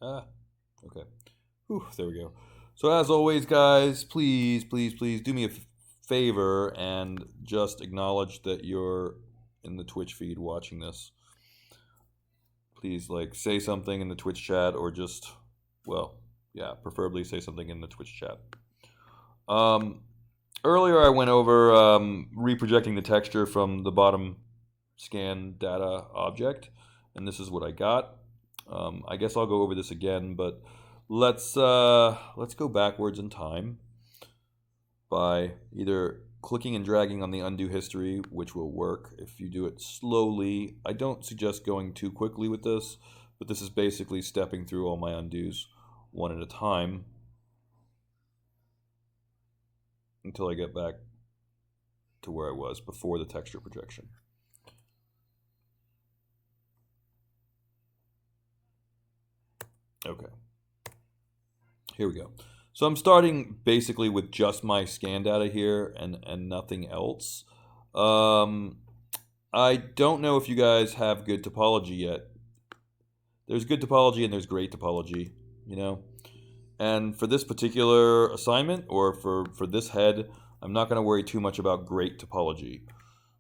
Okay. Whew, there we go. So as always, guys, please, please, please do me a favor and just acknowledge that you're in the Twitch feed watching this. Please, like, say something in the Twitch chat, or just, well, yeah, preferably say something in the Twitch chat. Earlier I went over reprojecting the texture from the bottom scan data object, and this is what I got. I guess I'll go over this again, but let's go backwards in time by either clicking and dragging on the undo history, which will work if you do it slowly. I don't suggest going too quickly with this, but this is basically stepping through all my undos one at a time until I get back to where I was before the texture projection. Okay, here we go. So I'm starting basically with just my scan data here and nothing else. I don't know if you guys have good topology yet. There's good topology and there's great topology, you know? And for this particular assignment, or for this head, I'm not going to worry too much about great topology.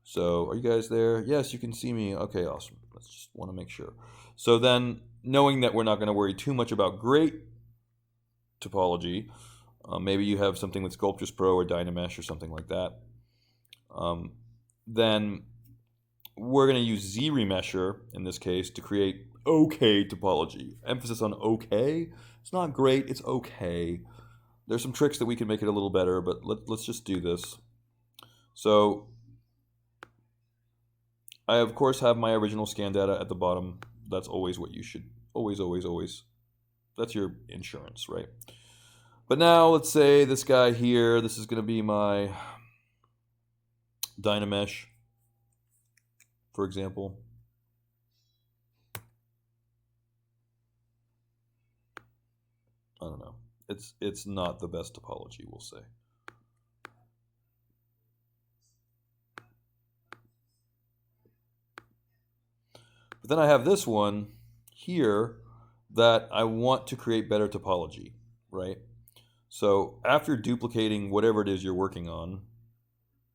So are you guys there? Yes, you can see me. Okay, awesome. Let's just want to make sure. So then, knowing that we're not going to worry too much about great topology, maybe you have something with Sculptris Pro or Dynamesh or something like that, then we're going to use ZRemesher in this case to create okay topology. Emphasis on okay. It's not great, it's okay. There's some tricks that we can make it a little better, but let's just do this. So I of course have my original scan data at the bottom. That's always what you should always. That's your insurance, right? But now let's say this guy here, this is going to be my Dynamesh, for example. I don't know. It's not the best topology, we'll say. But then I have this one here that I want to create better topology, right? So after duplicating whatever it is you're working on,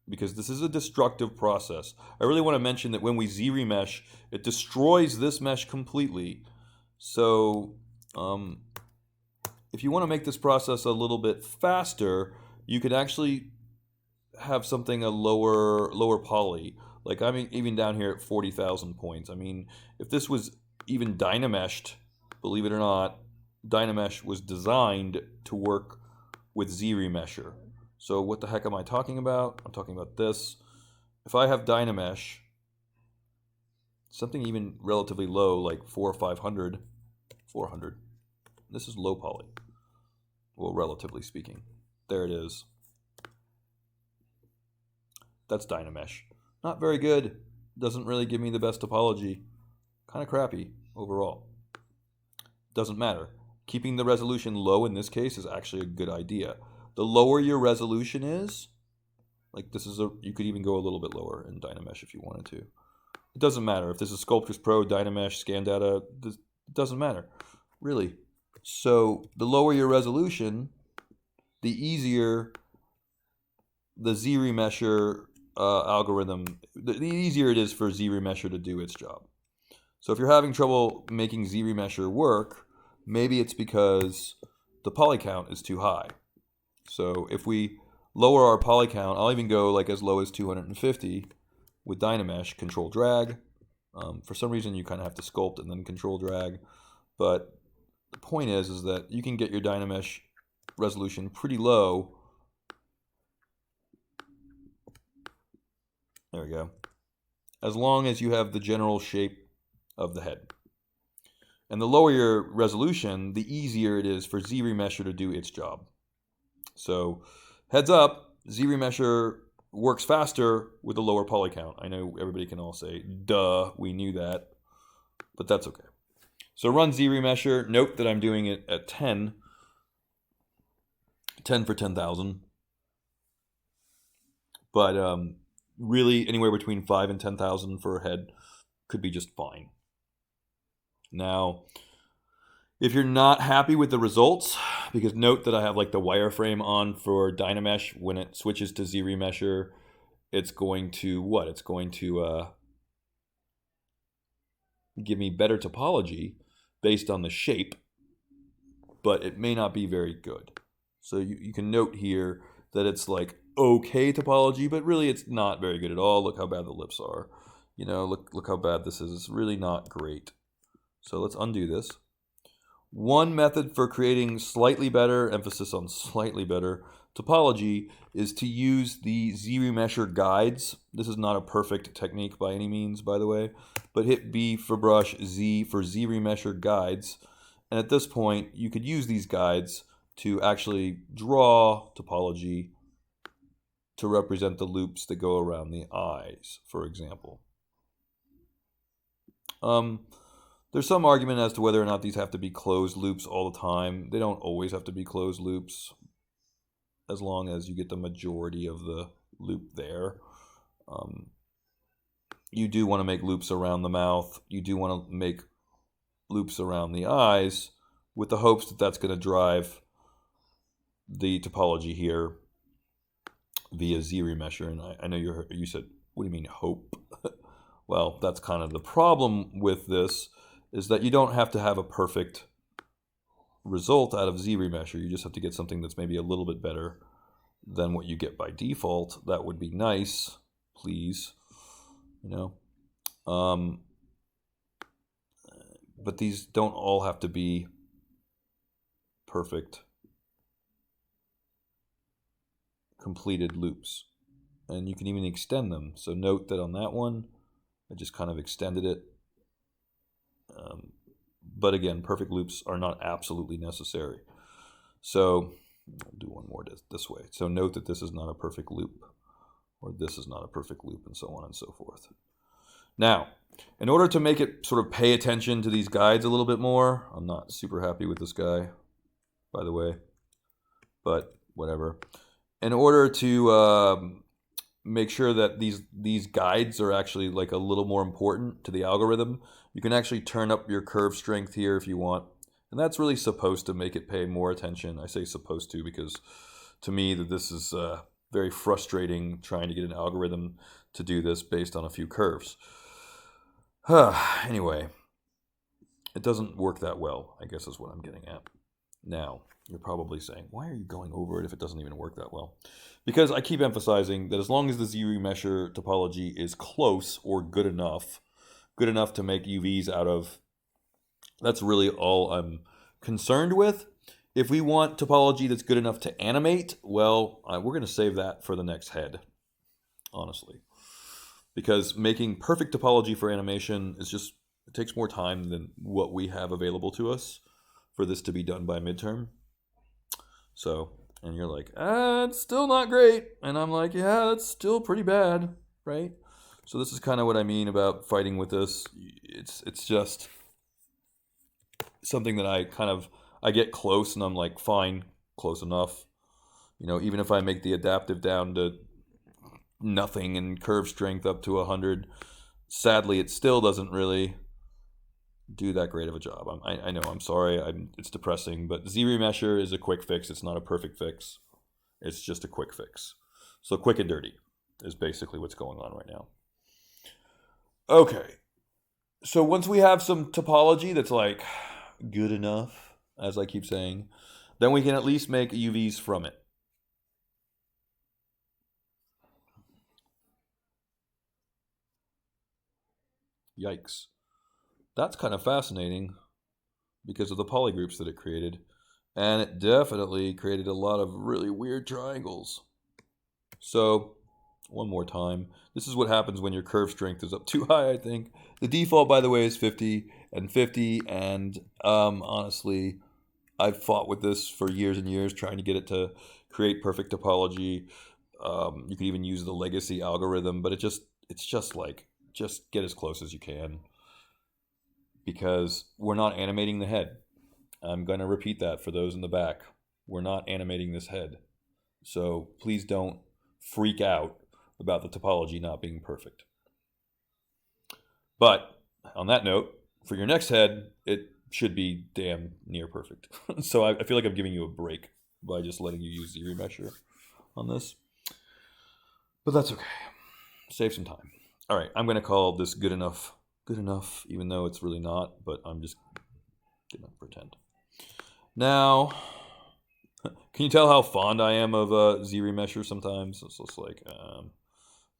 because this is a destructive process, I really want to mention that when we Z-remesh, it destroys this mesh completely. So if you want to make this process a little bit faster, you could actually have something a lower poly. Like I'm even down here at 40,000 points. I mean, if this was even Dynameshed, believe it or not, Dynamesh was designed to work with Z-remesher. So what the heck am I talking about? I'm talking about this. If I have Dynamesh, something even relatively low, like 400 or 500, 400. This is low poly. Well, relatively speaking. There it is. That's Dynamesh. Not very good. Doesn't really give me the best topology. Kind of crappy overall. Doesn't matter. Keeping the resolution low in this case is actually a good idea. The lower your resolution is, like this is you could even go a little bit lower in Dynamesh if you wanted to. It doesn't matter. If this is Sculptris Pro, Dynamesh, Scan Data, it doesn't matter. Really. So the lower your resolution, the easier the Z-remesher algorithm, the easier it is for Z-remesher to do its job. So if you're having trouble making Z-remesher work, maybe it's because the poly count is too high. So if we lower our poly count, I'll even go like as low as 250 with Dynamesh, control drag. For some reason you kind of have to sculpt and then control drag. But the point is that you can get your Dynamesh resolution pretty low. There we go. As long as you have the general shape of the head. And the lower your resolution, the easier it is for Z-remesher to do its job. So heads up, Z-remesher works faster with a lower poly count. I know everybody can all say, duh, we knew that, but that's okay. So run Z-remesher. Note that I'm doing it at 10 for 10,000. But really, anywhere between 5 and 10,000 for a head could be just fine. Now, If you're not happy with the results, because note that I have like the wireframe on for Dynamesh, when it switches to ZRemesher, it's going to what? It's going to give me better topology based on the shape, but it may not be very good. So you can note here that it's like okay topology, but really it's not very good at all. Look how bad the lips are. You know, look how bad this is. It's really not great. So let's undo this. One method for creating slightly better, emphasis on slightly better, topology is to use the ZRemesher guides. This is not a perfect technique by any means, by the way, but hit B for brush, Z for ZRemesher guides. And at this point, you could use these guides to actually draw topology to represent the loops that go around the eyes, for example. There's some argument as to whether or not these have to be closed loops all the time. They don't always have to be closed loops, as long as you get the majority of the loop there. You do want to make loops around the mouth. You do want to make loops around the eyes with the hopes that that's going to drive the topology here via ZRemesher. And I know you said, what do you mean hope? Well, that's kind of the problem with this, is that you don't have to have a perfect result out of ZRemesher. You just have to get something that's maybe a little bit better than what you get by default. That would be nice, please. You know, but these don't all have to be perfect completed loops, and you can even extend them. So note that on that one, I just kind of extended it. But again, perfect loops are not absolutely necessary. So I'll do one more this way. So note that this is not a perfect loop, or this is not a perfect loop, and so on and so forth. Now, in order to make it sort of pay attention to these guides a little bit more, I'm not super happy with this guy, by the way, but whatever. In order to make sure that these guides are actually like a little more important to the algorithm, you can actually turn up your curve strength here if you want. And that's really supposed to make it pay more attention. I say supposed to because to me that this is very frustrating trying to get an algorithm to do this based on a few curves. Anyway, it doesn't work that well, I guess is what I'm getting at. Now, you're probably saying, why are you going over it if it doesn't even work that well? Because I keep emphasizing that as long as the ZRemesher topology is close or good enough to make UVs out of, that's really all I'm concerned with. If we want topology that's good enough to animate, well, we're going to save that for the next head, honestly. Because making perfect topology for animation is just, it takes more time than what we have available to us for this to be done by midterm. So, and you're like, it's still not great. And I'm like, yeah, it's still pretty bad, right? So this is kind of what I mean about fighting with this. It's just something that I get close and I'm like, fine, close enough. You know, even if I make the adaptive down to nothing and curve strength up to 100, sadly, it still doesn't really do that great of a job. I know, I'm sorry, it's depressing, but ZRemesher is a quick fix. It's not a perfect fix. It's just a quick fix. So quick and dirty is basically what's going on right now. Okay, so once we have some topology that's like good enough, as I keep saying, then we can at least make UVs from it. Yikes. That's kind of fascinating because of the polygroups that it created. And it definitely created a lot of really weird triangles. So, one more time. This is what happens when your curve strength is up too high, I think. The default, by the way, is 50 and 50. And honestly, I've fought with this for years and years, trying to get it to create perfect topology. You can even use the legacy algorithm, but it's just like, just get as close as you can. Because we're not animating the head. I'm going to repeat that for those in the back. We're not animating this head. So please don't freak out about the topology not being perfect. But on that note, for your next head, it should be damn near perfect. So I feel like I'm giving you a break by just letting you use ZRemesher on this. But that's okay. Save some time. All right, I'm going to call this good enough. Good enough, even though it's really not, but I'm just going to pretend. Now, can you tell how fond I am of ZRemesher sometimes? It's just like,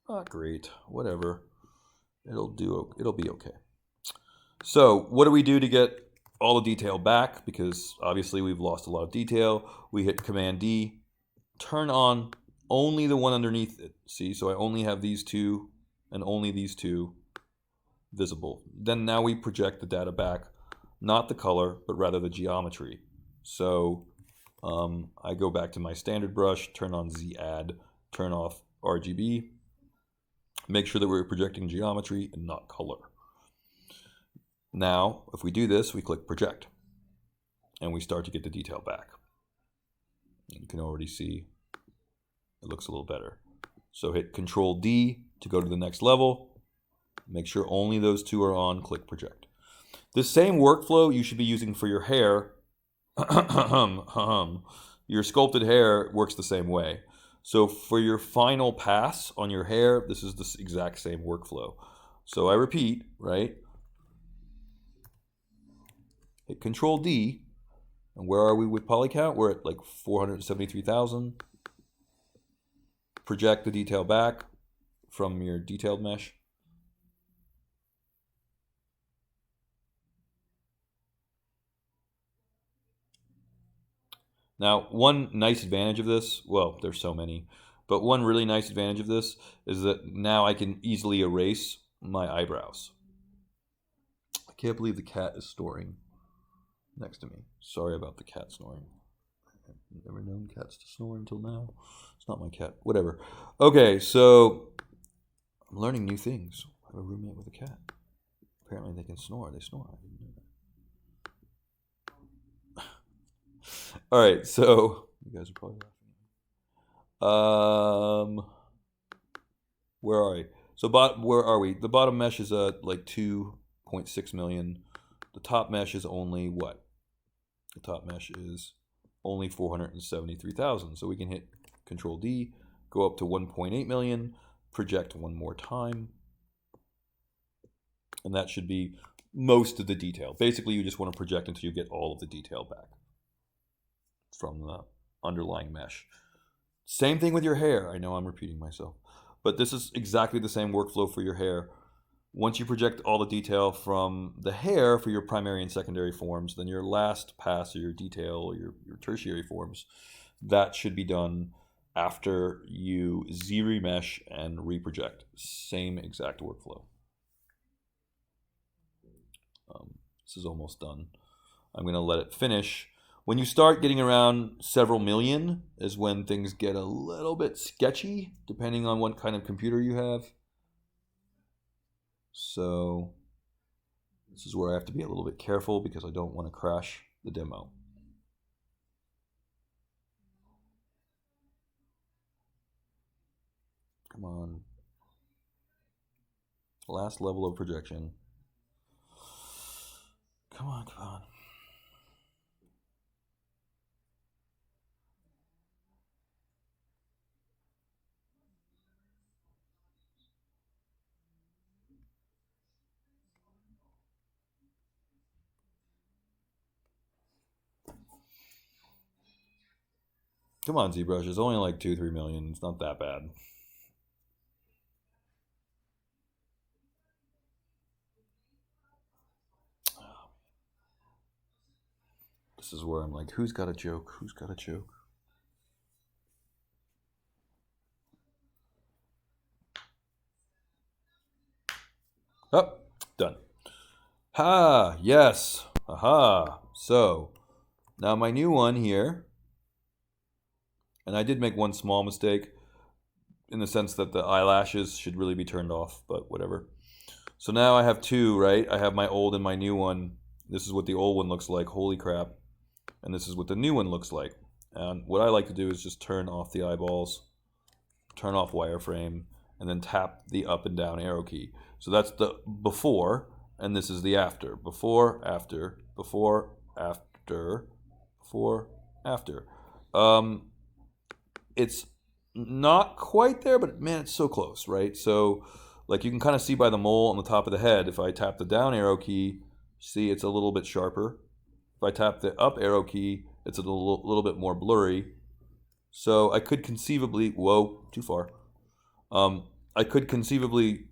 not great, whatever. It'll be okay. So what do we do to get all the detail back? Because obviously we've lost a lot of detail. We hit Command D, turn on only the one underneath it. See, so I only have these two and only these two visible. Then now we project the data back, not the color, but rather the geometry. So I go back to my standard brush, turn on Z add, turn off RGB, make sure that we're projecting geometry and not color. Now, if we do this, we click project and we start to get the detail back. You can already see it looks a little better. So hit Control D to go to the next level. Make sure only those two are on, click project. This same workflow you should be using for your hair. Your sculpted hair works the same way. So for your final pass on your hair, this is the exact same workflow. So I repeat, right? Hit Control D, and where are we with poly count? We're at like 473,000. Project the detail back from your detailed mesh. Now, one nice advantage of this, well, there's so many, but one really nice advantage of this is that now I can easily erase my eyebrows. I can't believe the cat is snoring next to me. Sorry about the cat snoring. I've never known cats to snore until now. It's not my cat. Whatever. Okay, so I'm learning new things. I have a roommate with a cat. Apparently they can snore. They snore. I didn't know that. All right, so you guys are probably laughing. Where are we? So where are we? The bottom mesh is like 2.6 million. The top mesh is only what? The top mesh is only 473,000. So we can hit Control D, go up to 1.8 million, project one more time, and that should be most of the detail. Basically, you just want to project until you get all of the detail back from the underlying mesh. Same thing with your hair. I know I'm repeating myself, but this is exactly the same workflow for your hair. Once you project all the detail from the hair for your primary and secondary forms, then your last pass or your detail, your tertiary forms, that should be done after you ZRemesh and reproject. Same exact workflow. This is almost done. I'm going to let it finish. When you start getting around several million is when things get a little bit sketchy, depending on what kind of computer you have. So this is where I have to be a little bit careful because I don't want to crash the demo. Come on. Last level of projection. Come on, come on. Come on, ZBrush. It's only like 2-3 million. It's not that bad. This is where I'm like, who's got a joke? Who's got a joke? Oh, done. Ha, yes. Aha. So, now my new one here, and I did make one small mistake in the sense that the eyelashes should really be turned off, but whatever. So now I have two, right? I have my old and my new one. This is what the old one looks like. Holy crap. And this is what the new one looks like. And what I like to do is just turn off the eyeballs, turn off wireframe, and then tap the up and down arrow key. So that's the before, and this is the after. Before, after, before, after, before, after. It's not quite there, but man, it's so close, right? So like you can kind of see by the mole on the top of the head, if I tap the down arrow key, see it's a little bit sharper. If I tap the up arrow key, it's a little bit more blurry. So I could conceivably, whoa, too far. I could conceivably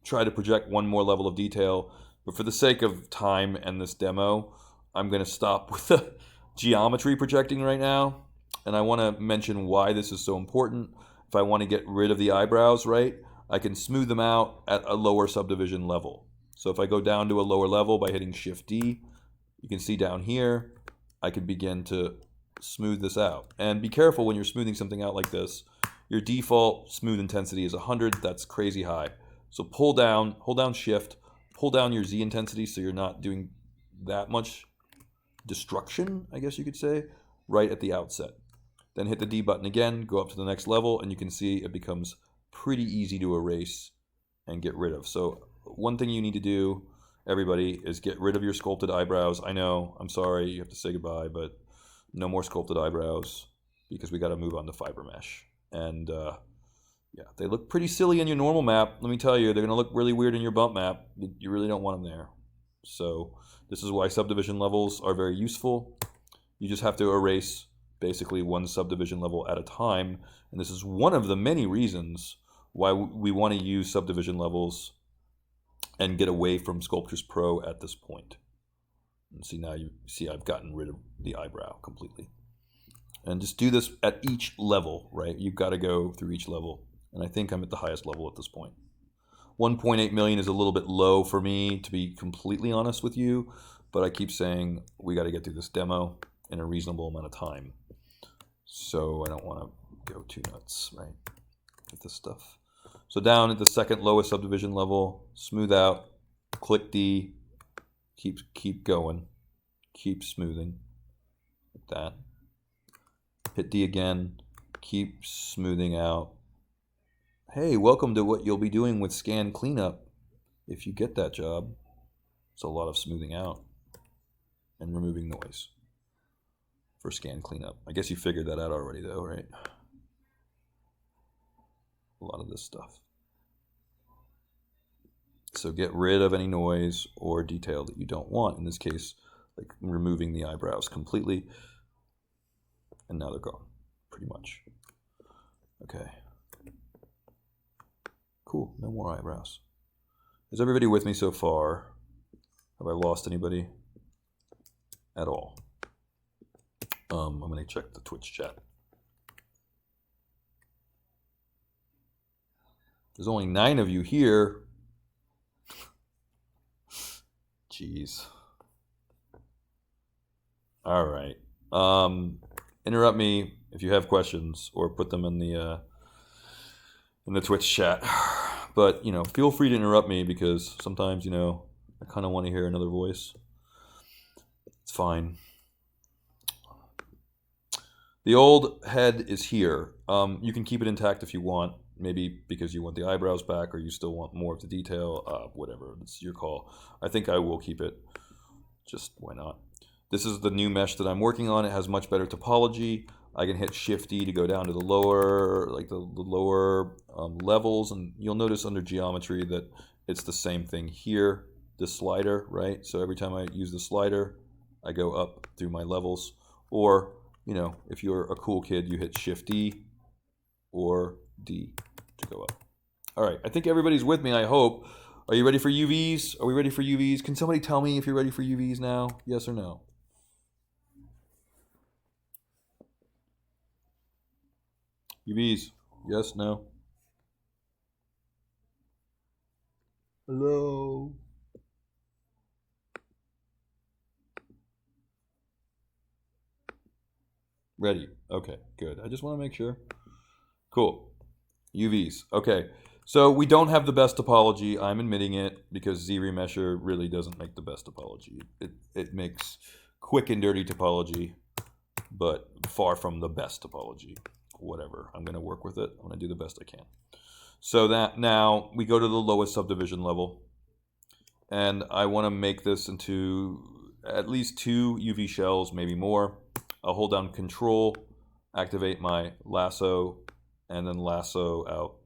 try to project one more level of detail, but for the sake of time and this demo, I'm going to stop with the geometry projecting right now. And I want to mention why this is so important. If I want to get rid of the eyebrows, right, I can smooth them out at a lower subdivision level. So if I go down to a lower level by hitting Shift D, you can see down here, I can begin to smooth this out. And be careful when you're smoothing something out like this. Your default smooth intensity is 100. That's crazy high. So hold down Shift, pull down your Z intensity so you're not doing that much destruction, I guess you could say, right at the outset. Then hit the D button again, go up to the next level, and you can see it becomes pretty easy to erase and get rid of. So one thing you need to do, everybody, is get rid of your sculpted eyebrows. I know, I'm sorry, you have to say goodbye, but no more sculpted eyebrows because we got to move on to fiber mesh. And yeah, they look pretty silly in your normal map. Let me tell you, they're going to look really weird in your bump map. You really don't want them there. So this is why subdivision levels are very useful. You just have to erase basically one subdivision level at a time. And this is one of the many reasons why we want to use subdivision levels and get away from Sculptris Pro at this point. And see, now you see I've gotten rid of the eyebrow completely. And just do this at each level, right? You've got to go through each level. And I think I'm at the highest level at this point. 1.8 million is a little bit low for me, to be completely honest with you. But I keep saying we got to get through this demo in a reasonable amount of time. So I don't want to go too nuts, right, with this stuff. So down at the second lowest subdivision level, smooth out, click D, keep going, keep smoothing, like that. Hit D again, keep smoothing out. Hey, welcome to what you'll be doing with scan cleanup if you get that job. It's a lot of smoothing out and removing noise for scan cleanup. I guess you figured that out already though, right? A lot of this stuff. So get rid of any noise or detail that you don't want. In this case, like removing the eyebrows completely. And now they're gone, pretty much. Okay. Cool, no more eyebrows. Is everybody with me so far? Have I lost anybody at all? I'm going to check the Twitch chat. There's only 9 of you here. Jeez. All right. Interrupt me if you have questions or put them in the Twitch chat. But, you know, feel free to interrupt me because sometimes, you know, I kind of want to hear another voice. It's fine. The old head is here. You can keep it intact if you want, maybe because you want the eyebrows back or you still want more of the detail, whatever, it's your call. I think I will keep it, just why not. This is the new mesh that I'm working on. It has much better topology. I can hit Shift D to go down to the lower, like the lower levels, and you'll notice under geometry that it's the same thing here, the slider, right? So every time I use the slider, I go up through my levels, or you know, if you're a cool kid, you hit Shift D or D to go up. All right, I think everybody's with me, I hope. Are you ready for UVs? Are we ready for UVs? Can somebody tell me if you're ready for UVs now? Yes or no? UVs, yes, no? Hello? Ready. Okay, good. I just want to make sure. Cool. UVs. Okay. So we don't have the best topology. I'm admitting it because ZRemesher really doesn't make the best topology. It makes quick and dirty topology, but far from the best topology. Whatever. I'm going to work with it. I'm going to do the best I can. So that now we go to the lowest subdivision level. And I want to make this into at least 2 UV shells, maybe more. I'll hold down Control, activate my lasso, and then lasso out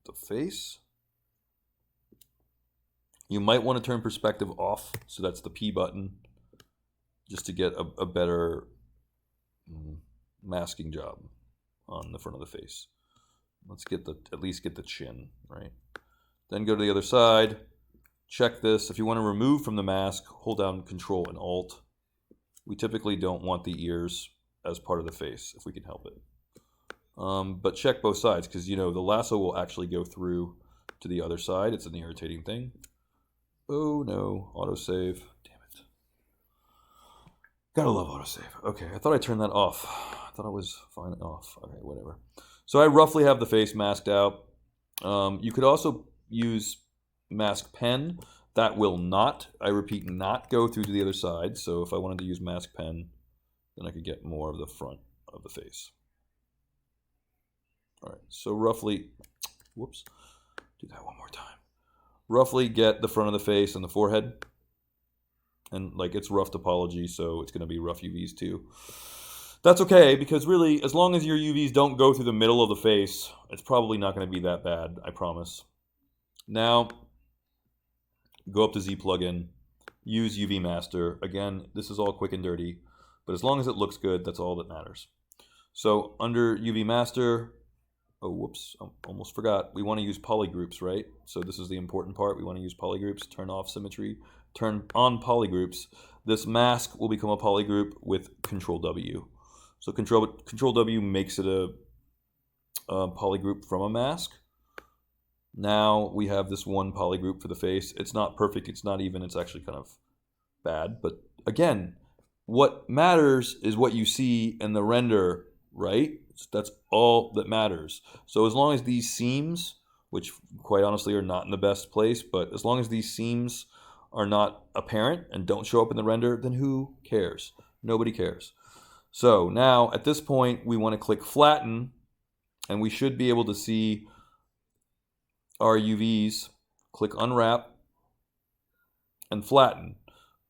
the face. You might want to turn perspective off, so that's the P button, just to get a better masking job on the front of the face. Let's get at least get the chin, right? Then go to the other side, check this. If you want to remove from the mask, hold down Control and Alt. We typically don't want the ears as part of the face if we can help it. But check both sides, because the lasso will actually go through to the other side. It's an irritating thing. Oh no, autosave. Damn it. Gotta love autosave. Okay, I thought I turned that off. I thought I was fine off. Okay, whatever. So I roughly have the face masked out. You could also use mask pen. That will not, I repeat, not go through to the other side. So if I wanted to use mask pen, then I could get more of the front of the face. All right, so roughly, whoops, do that one more time. Roughly get the front of the face and the forehead. And like, it's rough topology, so it's going to be rough UVs too. That's okay, because really, as long as your UVs don't go through the middle of the face, it's probably not going to be that bad, I promise. Now, go up to Z plugin, use UV master. Again, this is all quick and dirty, but as long as it looks good, that's all that matters. So under UV master, oh, whoops, I almost forgot. We want to use polygroups, right? So this is the important part. We want to use polygroups, turn off symmetry, turn on polygroups. This mask will become a polygroup with Control W. So Control W makes it a polygroup from a mask. Now we have this one polygroup for the face. It's not perfect, it's not even, it's actually kind of bad. But again, what matters is what you see in the render, right? That's all that matters. So as long as these seams, which quite honestly are not in the best place, but as long as these seams are not apparent and don't show up in the render, then who cares? Nobody cares. So now at this point, we want to click flatten, and we should be able to see our UVs. Click unwrap and flatten.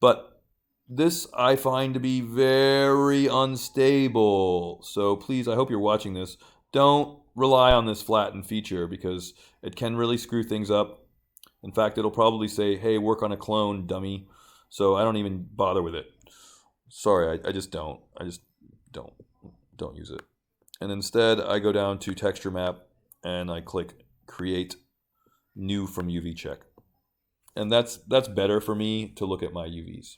But this I find to be very unstable. So please, I hope you're watching this. Don't rely on this flatten feature, because it can really screw things up. In fact, it'll probably say, hey, work on a clone, dummy. So I don't even bother with it. Sorry, I just don't. I just don't use it. And instead, I go down to texture map and I click create new from UV check. And that's better for me to look at my UVs.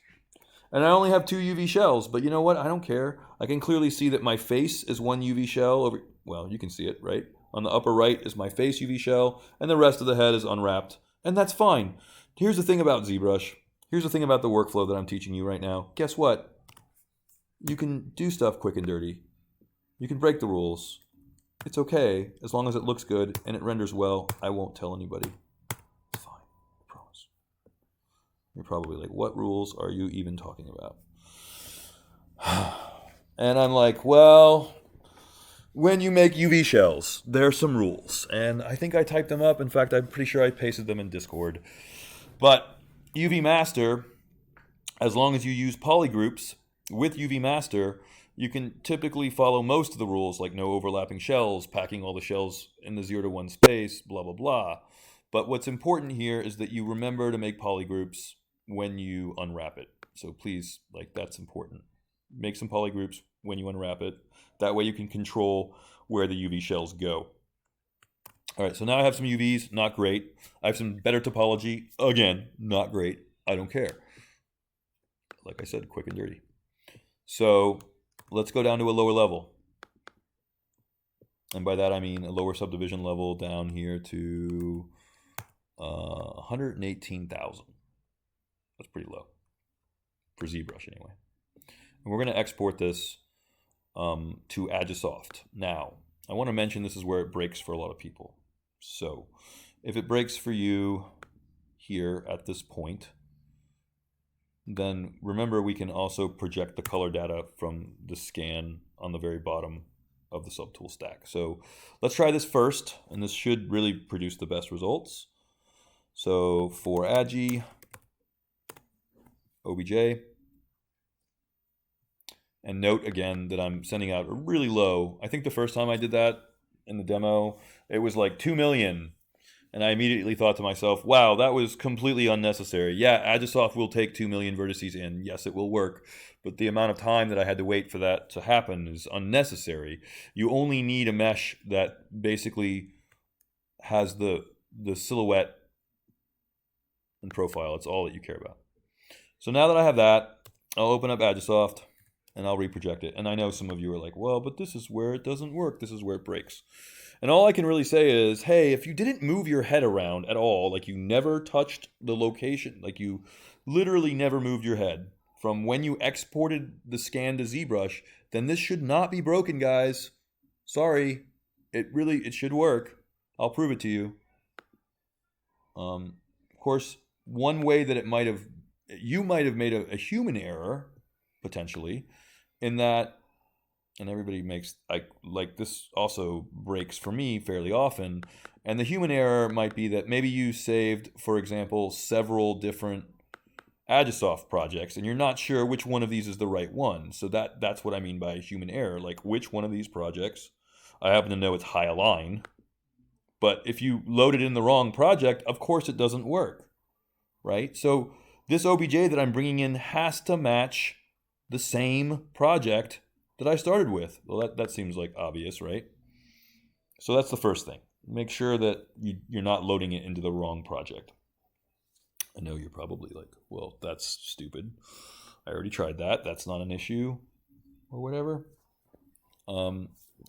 And I only have 2 UV shells, but you know what? I don't care. I can clearly see that my face is 1 UV shell over, well, you can see it, right? On the upper right is my face UV shell, and the rest of the head is unwrapped. And that's fine. Here's the thing about ZBrush. Here's the thing about the workflow that I'm teaching you right now. Guess what? You can do stuff quick and dirty. You can break the rules. It's okay, as long as it looks good and it renders well. I won't tell anybody. It's fine, I promise. You're probably like, what rules are you even talking about? And I'm like, well, when you make UV shells, there are some rules. And I think I typed them up. In fact, I'm pretty sure I pasted them in Discord. But UV master, as long as you use polygroups with UV master, you can typically follow most of the rules, like no overlapping shells, packing all the shells in the 0 to 1 space, blah, blah, blah. But what's important here is that you remember to make polygroups when you unwrap it. So please, like, that's important. Make some polygroups when you unwrap it. That way you can control where the UV shells go. All right, so now I have some UVs, not great. I have some better topology, again, not great. I don't care. Like I said, quick and dirty. So let's go down to a lower level. And by that I mean a lower subdivision level down here to 118,000. That's pretty low for ZBrush anyway. And we're going to export this to Agisoft. Now, I want to mention this is where it breaks for a lot of people. So if it breaks for you here at this point, then remember we can also project the color data from the scan on the very bottom of the subtool stack. So let's try this first, and this should really produce the best results. So for Agi, OBJ, and note again that I'm sending out really low. I think the first time I did that in the demo, it was like 2 million. And I immediately thought to myself, wow, that was completely unnecessary. Yeah, Agisoft will take 2 million vertices in. Yes, it will work. But the amount of time that I had to wait for that to happen is unnecessary. You only need a mesh that basically has the silhouette and profile. It's all that you care about. So now that I have that, I'll open up Agisoft and I'll reproject it. And I know some of you are like, well, but this is where it doesn't work. This is where it breaks. And all I can really say is, hey, if you didn't move your head around at all, like you never touched the location, like you literally never moved your head from when you exported the scan to ZBrush, then this should not be broken, guys. Sorry. It should work. I'll prove it to you. Of course, one way that you might have made a human error, potentially, in that, and everybody makes, like this also breaks for me fairly often, and the human error might be that maybe you saved, for example, several different Agisoft projects, and you're not sure which one of these is the right one. So that's what I mean by human error, like which one of these projects, I happen to know it's high align, but if you load it in the wrong project, of course it doesn't work, right? So this OBJ that I'm bringing in has to match the same project that I started with. Well, that seems like obvious, right? So that's the first thing. Make sure that you're not loading it into the wrong project. I know you're probably like, well, that's stupid. I already tried that. That's not an issue or whatever.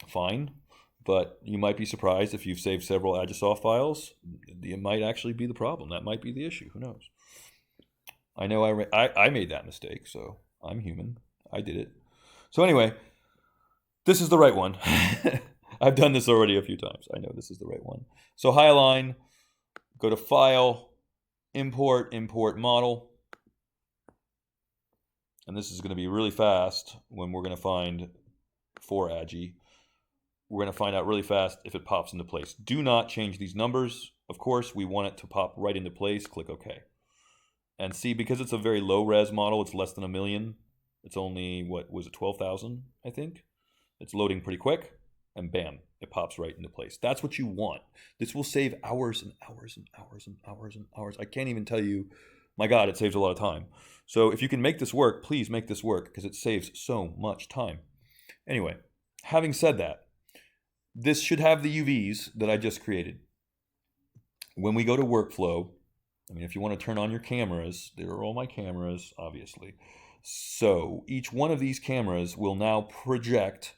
Fine. But you might be surprised if you've saved several Agisoft files. It might actually be the problem. That might be the issue. Who knows? I know I made that mistake, so I'm human. I did it. So anyway, this is the right one. I've done this already a few times. I know this is the right one. So high align, go to File, Import Model. And this is going to be really fast when we're going to find for Agi. We're going to find out really fast if it pops into place. Do not change these numbers. Of course, we want it to pop right into place. Click OK. And see, because it's a very low res model, it's less than 1 million. It's only, what was it, 12,000, I think? It's loading pretty quick, and bam, it pops right into place. That's what you want. This will save hours and hours and hours and hours and hours. I can't even tell you, my God, it saves a lot of time. So if you can make this work, please make this work, because it saves so much time. Anyway, having said that, this should have the UVs that I just created. When we go to workflow, I mean, if you want to turn on your cameras, there are all my cameras, obviously. So each one of these cameras will now project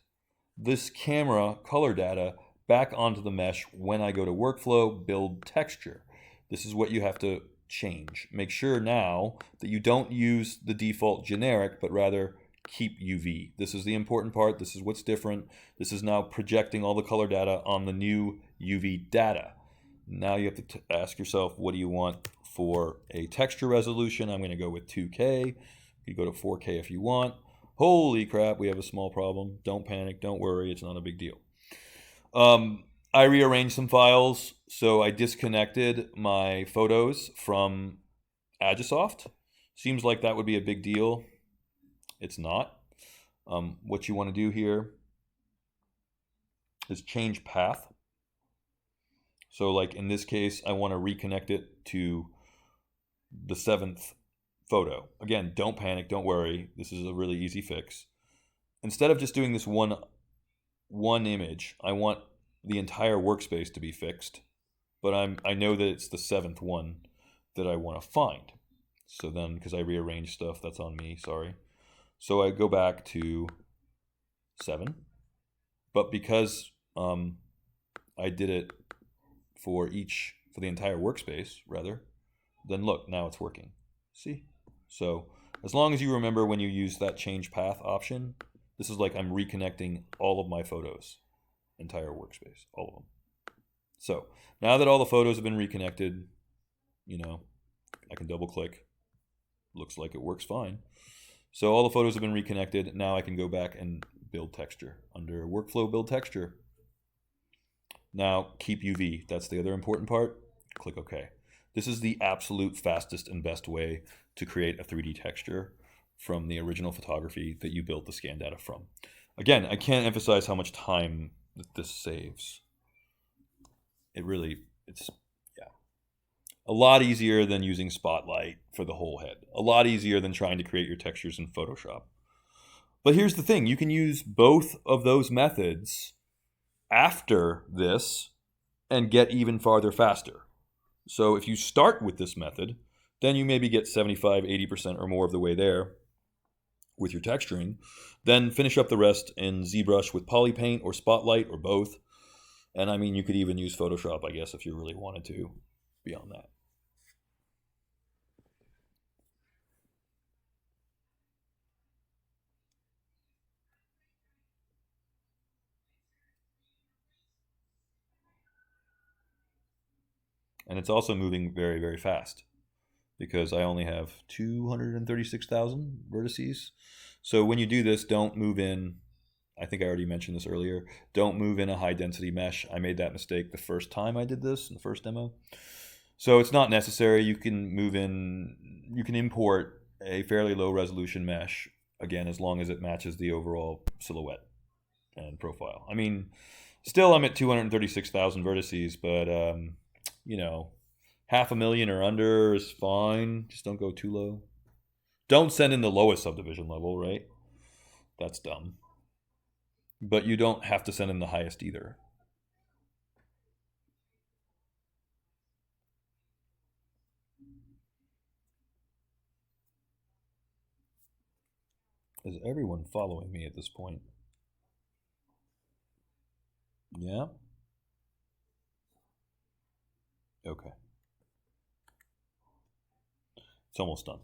this camera color data back onto the mesh when I go to workflow, build texture. This is what you have to change. Make sure now that you don't use the default generic, but rather keep UV. This is the important part. This is what's different. This is now projecting all the color data on the new UV data. Now you have to ask yourself, what do you want for a texture resolution? I'm going to go with 2K. You go to 4K if you want. Holy crap, we have a small problem. Don't panic, don't worry, it's not a big deal. I rearranged some files, so I disconnected my photos from Agisoft. Seems like that would be a big deal. It's not. What you want to do here is change path. So like in this case, I want to reconnect it to the 7th photo. Again, don't panic, don't worry. This is a really easy fix. Instead of just doing this one image, I want the entire workspace to be fixed, but I know that it's the 7th one that I want to find. So then, because I rearranged stuff, that's on me, sorry. So I go back to 7, but because I did it for the entire workspace, rather, then look, now it's working. See? So as long as you remember when you use that change path option, this is like I'm reconnecting all of my photos, entire workspace, all of them. So now that all the photos have been reconnected, I can double click. Looks like it works fine. So all the photos have been reconnected. Now I can go back and build texture under workflow, build texture. Now keep UV. That's the other important part. Click OK. This is the absolute fastest and best way to create a 3D texture from the original photography that you built the scan data from. Again, I can't emphasize how much time that this saves. It's a lot easier than using Spotlight for the whole head. A lot easier than trying to create your textures in Photoshop. But here's the thing, you can use both of those methods after this and get even farther faster. So if you start with this method, then you maybe get 75, 80% or more of the way there with your texturing. Then finish up the rest in ZBrush with Polypaint or Spotlight or both. And I mean, you could even use Photoshop, I guess, if you really wanted to beyond that. And it's also moving very, very fast because I only have 236,000 vertices. So when you do this, don't move in, I think I already mentioned this earlier, don't move in a high density mesh. I made that mistake the first time I did this in the first demo. So it's not necessary. You can move in, you can import a fairly low resolution mesh, again, as long as it matches the overall silhouette and profile. I mean, still I'm at 236,000 vertices, but you know, 500,000 or under is fine. Just don't go too low. Don't send in the lowest subdivision level, right? That's dumb. But you don't have to send in the highest either. Is everyone following me at this point? Yeah? Okay. It's almost done.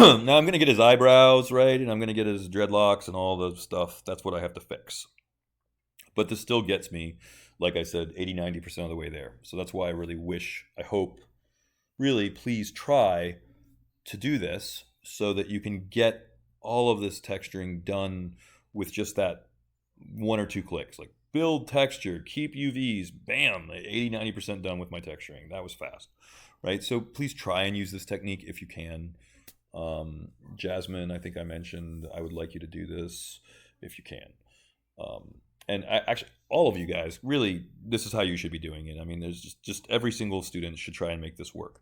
Now I'm going to get his eyebrows, right? And I'm going to get his dreadlocks and all the stuff. That's what I have to fix. But this still gets me, like I said, 80, 90% of the way there. So that's why I really wish, I hope, really, please try to do this so that you can get all of this texturing done with just that 1 or 2 clicks. Like build texture, keep UVs, bam, 80, 90% done with my texturing. That was fast, right? So please try and use this technique if you can. Jasmine, I think I mentioned, I would like you to do this if you can. And actually, all of you guys, really, this is how you should be doing it. I mean, there's just every single student should try and make this work.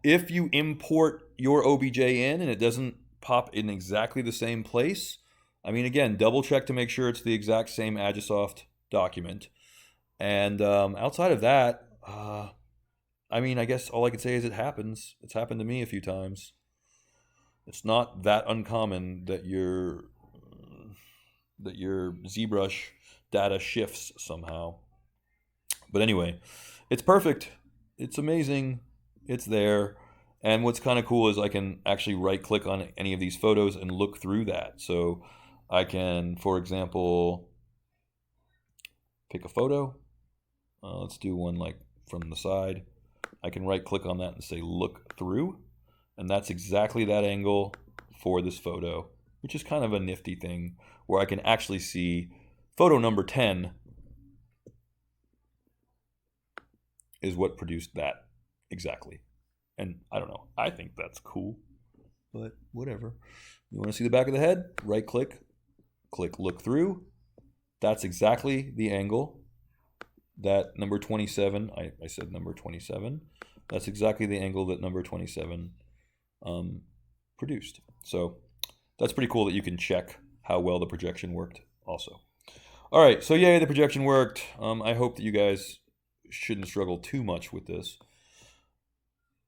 If you import your OBJ in and it doesn't pop in exactly the same place, I mean, again, double check to make sure it's the exact same Agisoft document. And outside of that, I mean, I guess all I could say is it happens. It's happened to me a few times. It's not that uncommon that your ZBrush data shifts somehow. But anyway, it's perfect. It's amazing. It's there. And what's kind of cool is I can actually right click on any of these photos and look through that. So I can, for example, pick a photo. Let's do one like from the side. I can right click on that and say look through. And that's exactly that angle for this photo, which is kind of a nifty thing where I can actually see photo number 10 is what produced that exactly. And I don't know, I think that's cool, but whatever. You want to see the back of the head? Right click, click look through. That's exactly the angle that number 27, I said number 27. That's exactly the angle that number 27 produced. So that's pretty cool that you can check how well the projection worked also. All right, so yay, the projection worked. I hope that you guys shouldn't struggle too much with this.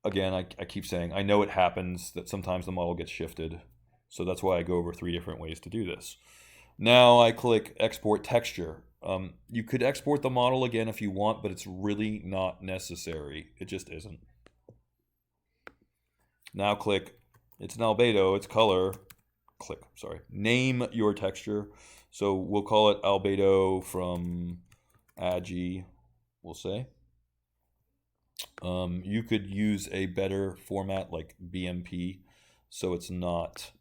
Again, I keep saying, I know it happens that sometimes the model gets shifted. So that's why I go over 3 different ways to do this. Now I click export texture. You could export the model again if you want, but it's really not necessary. It just isn't. Now click, it's an albedo, it's color. Click, sorry. Name your texture. So we'll call it albedo from Agi, we'll say. You could use a better format like BMP so it's not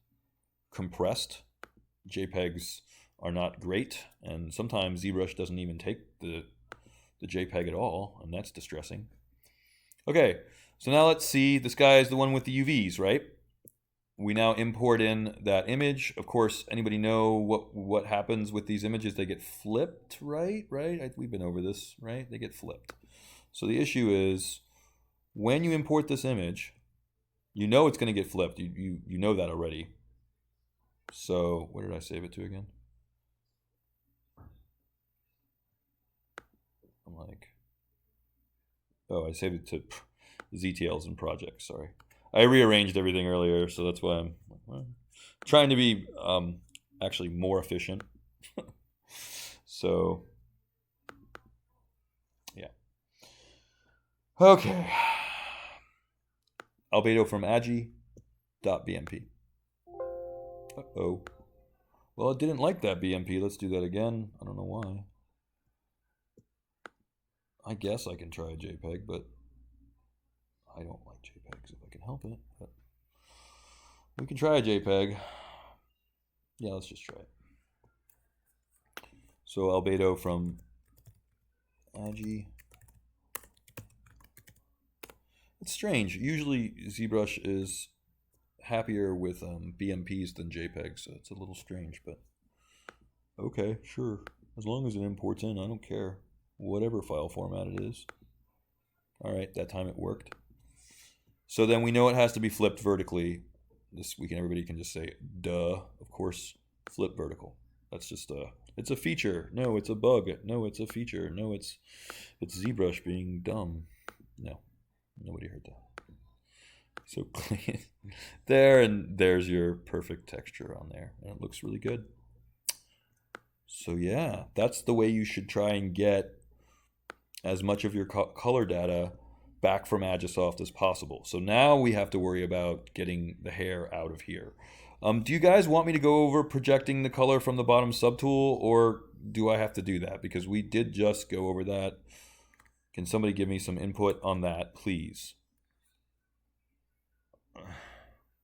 compressed. JPEGs are not great, and sometimes ZBrush doesn't even take the JPEG at all, and that's distressing. Okay, so now let's see, this guy is the one with the UVs, right? We now import in that image. Of course, anybody know what happens with these images? They get flipped, right? We've been over this, right? They get flipped. So the issue is, when you import this image, you know it's going to get flipped. You know that already. So where did I save it to again? I'm like, oh, I saved it to ZTLs and projects. Sorry, I rearranged everything earlier, so that's why I'm trying to be actually more efficient. So yeah. Okay. Albedo from agi.bmp. Uh-oh. Well, it didn't like that BMP. Let's do that again. I don't know why. I guess I can try a JPEG, but I don't like JPEGs if I can help it. But we can try a JPEG. Yeah, let's just try it. So Albedo from Agi. It's strange. Usually ZBrush is happier with BMPs than JPEGs, so it's a little strange, but okay, sure. As long as it imports in, I don't care. Whatever file format it is. All right, that time it worked. So then we know it has to be flipped vertically. This weekend, everybody can just say, duh, of course, flip vertical. That's just it's a feature. No, it's a bug. No, it's a feature. No, it's ZBrush being dumb. No, nobody heard that. So clean there, and there's your perfect texture on there, and it looks really good. So yeah, that's the way you should try and get as much of your color data back from Agisoft as possible. So now we have to worry about getting the hair out of here. Do you guys want me to go over projecting the color from the bottom subtool, or do I have to do that? Because we did just go over that. Can somebody give me some input on that, please?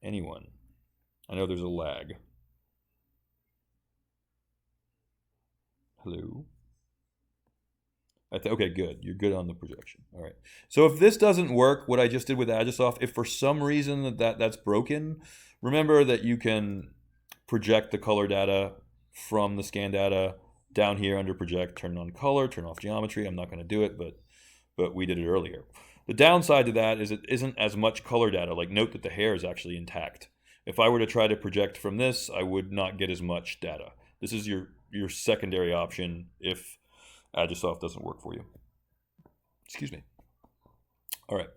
Anyone? I know there's a lag. Hello? Okay, good. You're good on the projection. All right. So if this doesn't work, what I just did with Agisoft, if for some reason that's broken, remember that you can project the color data from the scan data down here under project, turn on color, turn off geometry. I'm not going to do it, but we did it earlier. The downside to that is it isn't as much color data. Like, note that the hair is actually intact. If I were to try to project from this, I would not get as much data. This is your secondary option if Agisoft doesn't work for you. Excuse me. All right.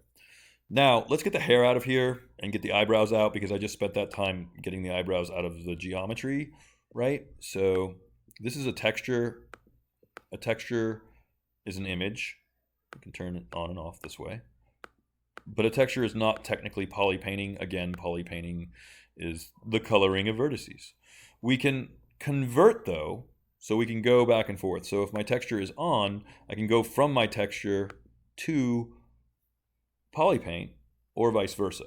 Now, let's get the hair out of here and get the eyebrows out, because I just spent that time getting the eyebrows out of the geometry, right? So this is a texture. A texture is an image. You can turn it on and off this way. But a texture is not technically polypainting. Again, polypainting is the coloring of vertices. We can convert, though, so we can go back and forth. So if my texture is on, I can go from my texture to polypaint, or vice versa.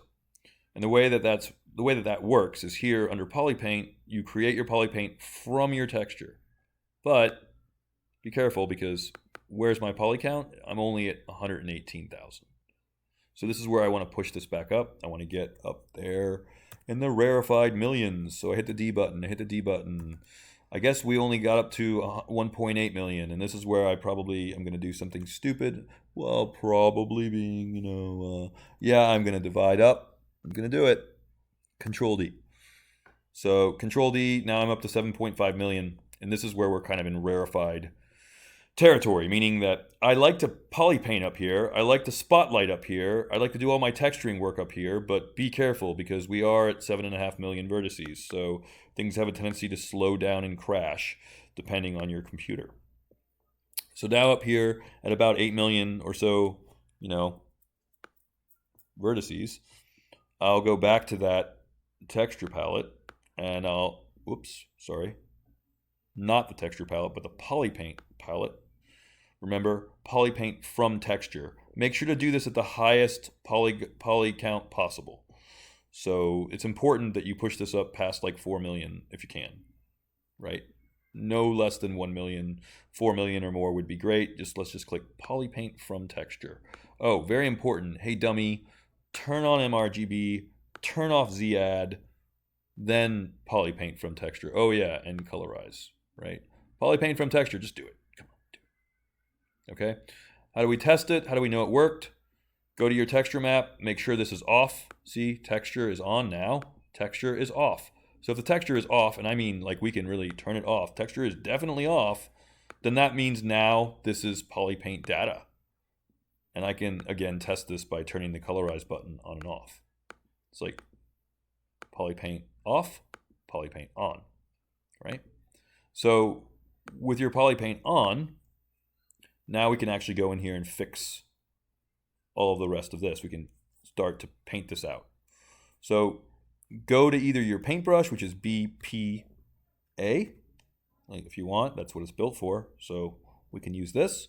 And the way that works is here under polypaint, you create your polypaint from your texture. But be careful, because where's my poly count? I'm only at 118,000. So this is where I want to push this back up. I want to get up there in the rarefied millions. So I hit the D button, I hit the D button. I guess we only got up to 1.8 million, and this is where I probably am going to do something stupid. Well, probably being, yeah, I'm going to divide up. I'm going to do it. Control D. So Control D, now I'm up to 7.5 million, and this is where we're kind of in rarefied territory, meaning that I like to polypaint up here, I like to spotlight up here, I like to do all my texturing work up here, but be careful, because we are at 7.5 million vertices, so things have a tendency to slow down and crash depending on your computer. So now up here at about 8 million or so, vertices, I'll go back to that texture palette, and not the texture palette, but the polypaint palette. Remember, polypaint from texture. Make sure to do this at the highest poly count possible. So it's important that you push this up past like 4 million if you can, right? No less than 1 million. 4 million or more would be great. Let's just click polypaint from texture. Oh, very important. Hey dummy, turn on mRGB, turn off ZAdd, then polypaint from texture. Oh yeah, and colorize, right? Polypaint from texture, just do it. Come on, do it. Okay? How do we test it? How do we know it worked? Go to your texture map, make sure this is off. See, texture is on now. Texture is off. So if the texture is off, and I mean like we can really turn it off, texture is definitely off, then that means now this is polypaint data. And I can, again, test this by turning the colorize button on and off. It's like polypaint off, polypaint on, right? So with your polypaint on, now we can actually go in here and fix all of the rest of this. We can start to paint this out. So go to either your paintbrush, which is BPA, like if you want, that's what it's built for. So we can use this.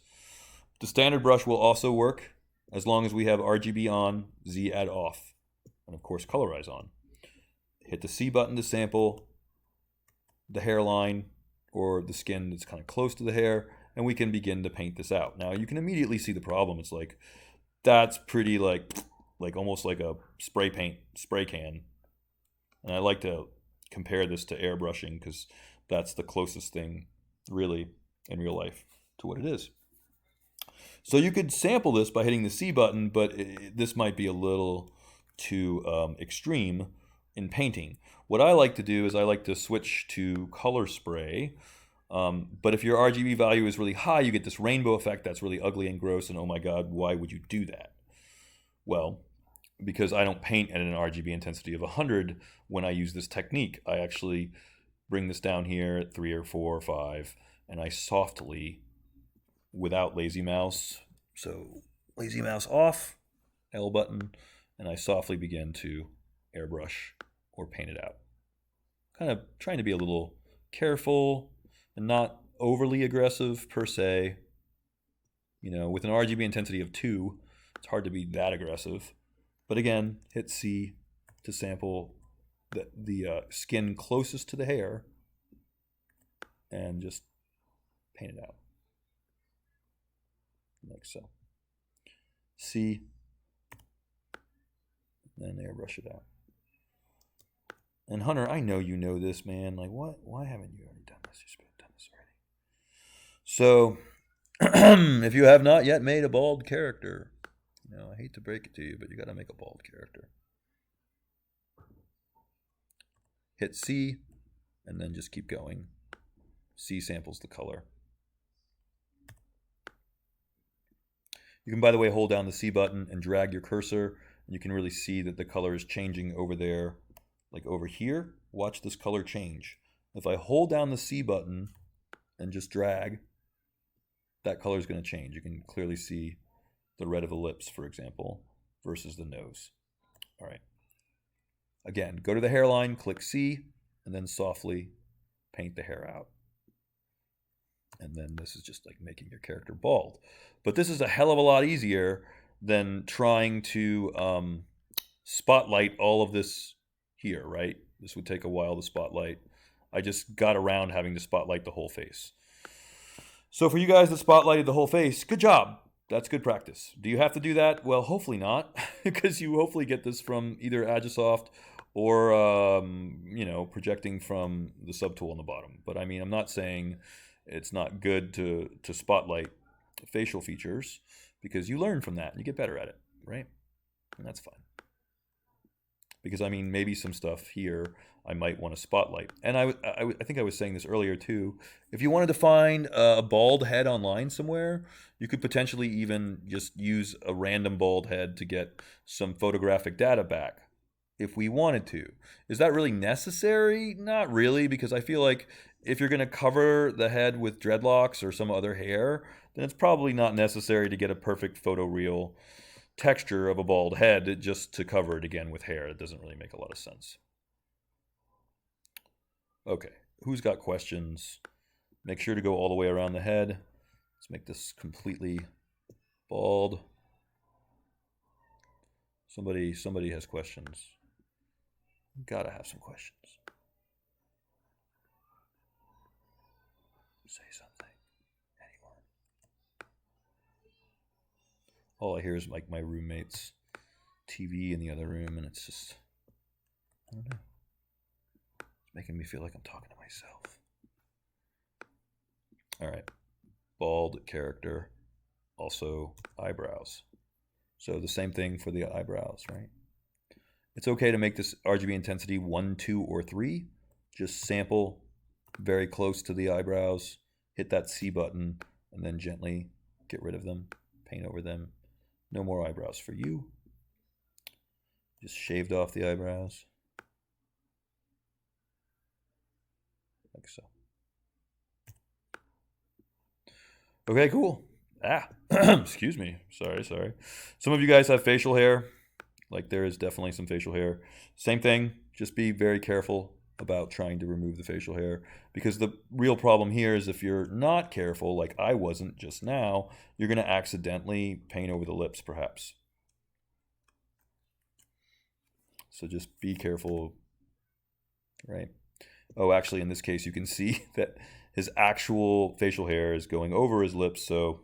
The standard brush will also work as long as we have RGB on, ZAdd off, and of course colorize on. Hit the C button to sample the hairline or the skin that's kind of close to the hair, and we can begin to paint this out. Now you can immediately see the problem. It's like, that's pretty like almost like a spray can. And I like to compare this to airbrushing because that's the closest thing really in real life to what it is. So you could sample this by hitting the C button, but this might be a little too extreme in painting. What I like to do is I like to switch to color spray. But if your RGB value is really high, you get this rainbow effect that's really ugly and gross, and oh my god, why would you do that? Well, because I don't paint at an RGB intensity of 100 when I use this technique. I actually bring this down here at 3 or 4 or 5, and I softly, without lazy mouse, so lazy mouse off, L button, and I softly begin to airbrush or paint it out. Kind of trying to be a little careful and not overly aggressive per se. You know, with an RGB intensity of 2, it's hard to be that aggressive. But again, hit C to sample the skin closest to the hair and just paint it out. Like so. C, then airbrush it out. And Hunter, I know you know this, man. Like, what? Why haven't you already done this? You should have done this already. So, if you have not yet made a bald character, you know, I hate to break it to you, but you got to make a bald character. Hit C, and then just keep going. C samples the color. You can, by the way, hold down the C button and drag your cursor, and you can really see that the color is changing over there. Like over here, watch this color change. If I hold down the C button and just drag, that color is going to change. You can clearly see the red of the lips, for example, versus the nose. All right. Again, go to the hairline, click C, and then softly paint the hair out. And then this is just like making your character bald. But this is a hell of a lot easier than trying to spotlight all of this here, right? This would take a while to spotlight. I just got around having to spotlight the whole face. So for you guys that spotlighted the whole face, good job. That's good practice. Do you have to do that? Well, hopefully not, because you hopefully get this from either Agisoft or, you know, projecting from the subtool on the bottom. But I mean, I'm not saying it's not good to spotlight facial features, because you learn from that and you get better at it, right? And that's fine. Because I mean, maybe some stuff here I might want to spotlight. And I think I was saying this earlier too. If you wanted to find a bald head online somewhere, you could potentially even just use a random bald head to get some photographic data back if we wanted to. Is that really necessary? Not really, because I feel like if you're going to cover the head with dreadlocks or some other hair, then it's probably not necessary to get a perfect photoreal texture of a bald head just to cover it again with hair. It doesn't really make a lot of sense. Okay, who's got questions? Make sure to go all the way around the head. Let's make this completely bald. Somebody has questions. Gotta have some questions. Say something. Any word. All I hear is like my roommate's TV in the other room, and it's just, I don't know. It's making me feel like I'm talking to myself. All right. Bald character, also eyebrows. So the same thing for the eyebrows, right? It's okay to make this RGB intensity 1, 2, or 3. Just sample very close to the eyebrows, hit that C button, and then gently get rid of them, paint over them. No more eyebrows for you. Just shaved off the eyebrows. Like so. Okay, cool. Excuse me. Sorry. Some of you guys have facial hair. Like there is definitely some facial hair. Same thing. Just be very careful about trying to remove the facial hair, because the real problem here is if you're not careful, like I wasn't just now, you're going to accidentally paint over the lips perhaps. So just be careful, right? Oh, actually in this case you can see that his actual facial hair is going over his lips, so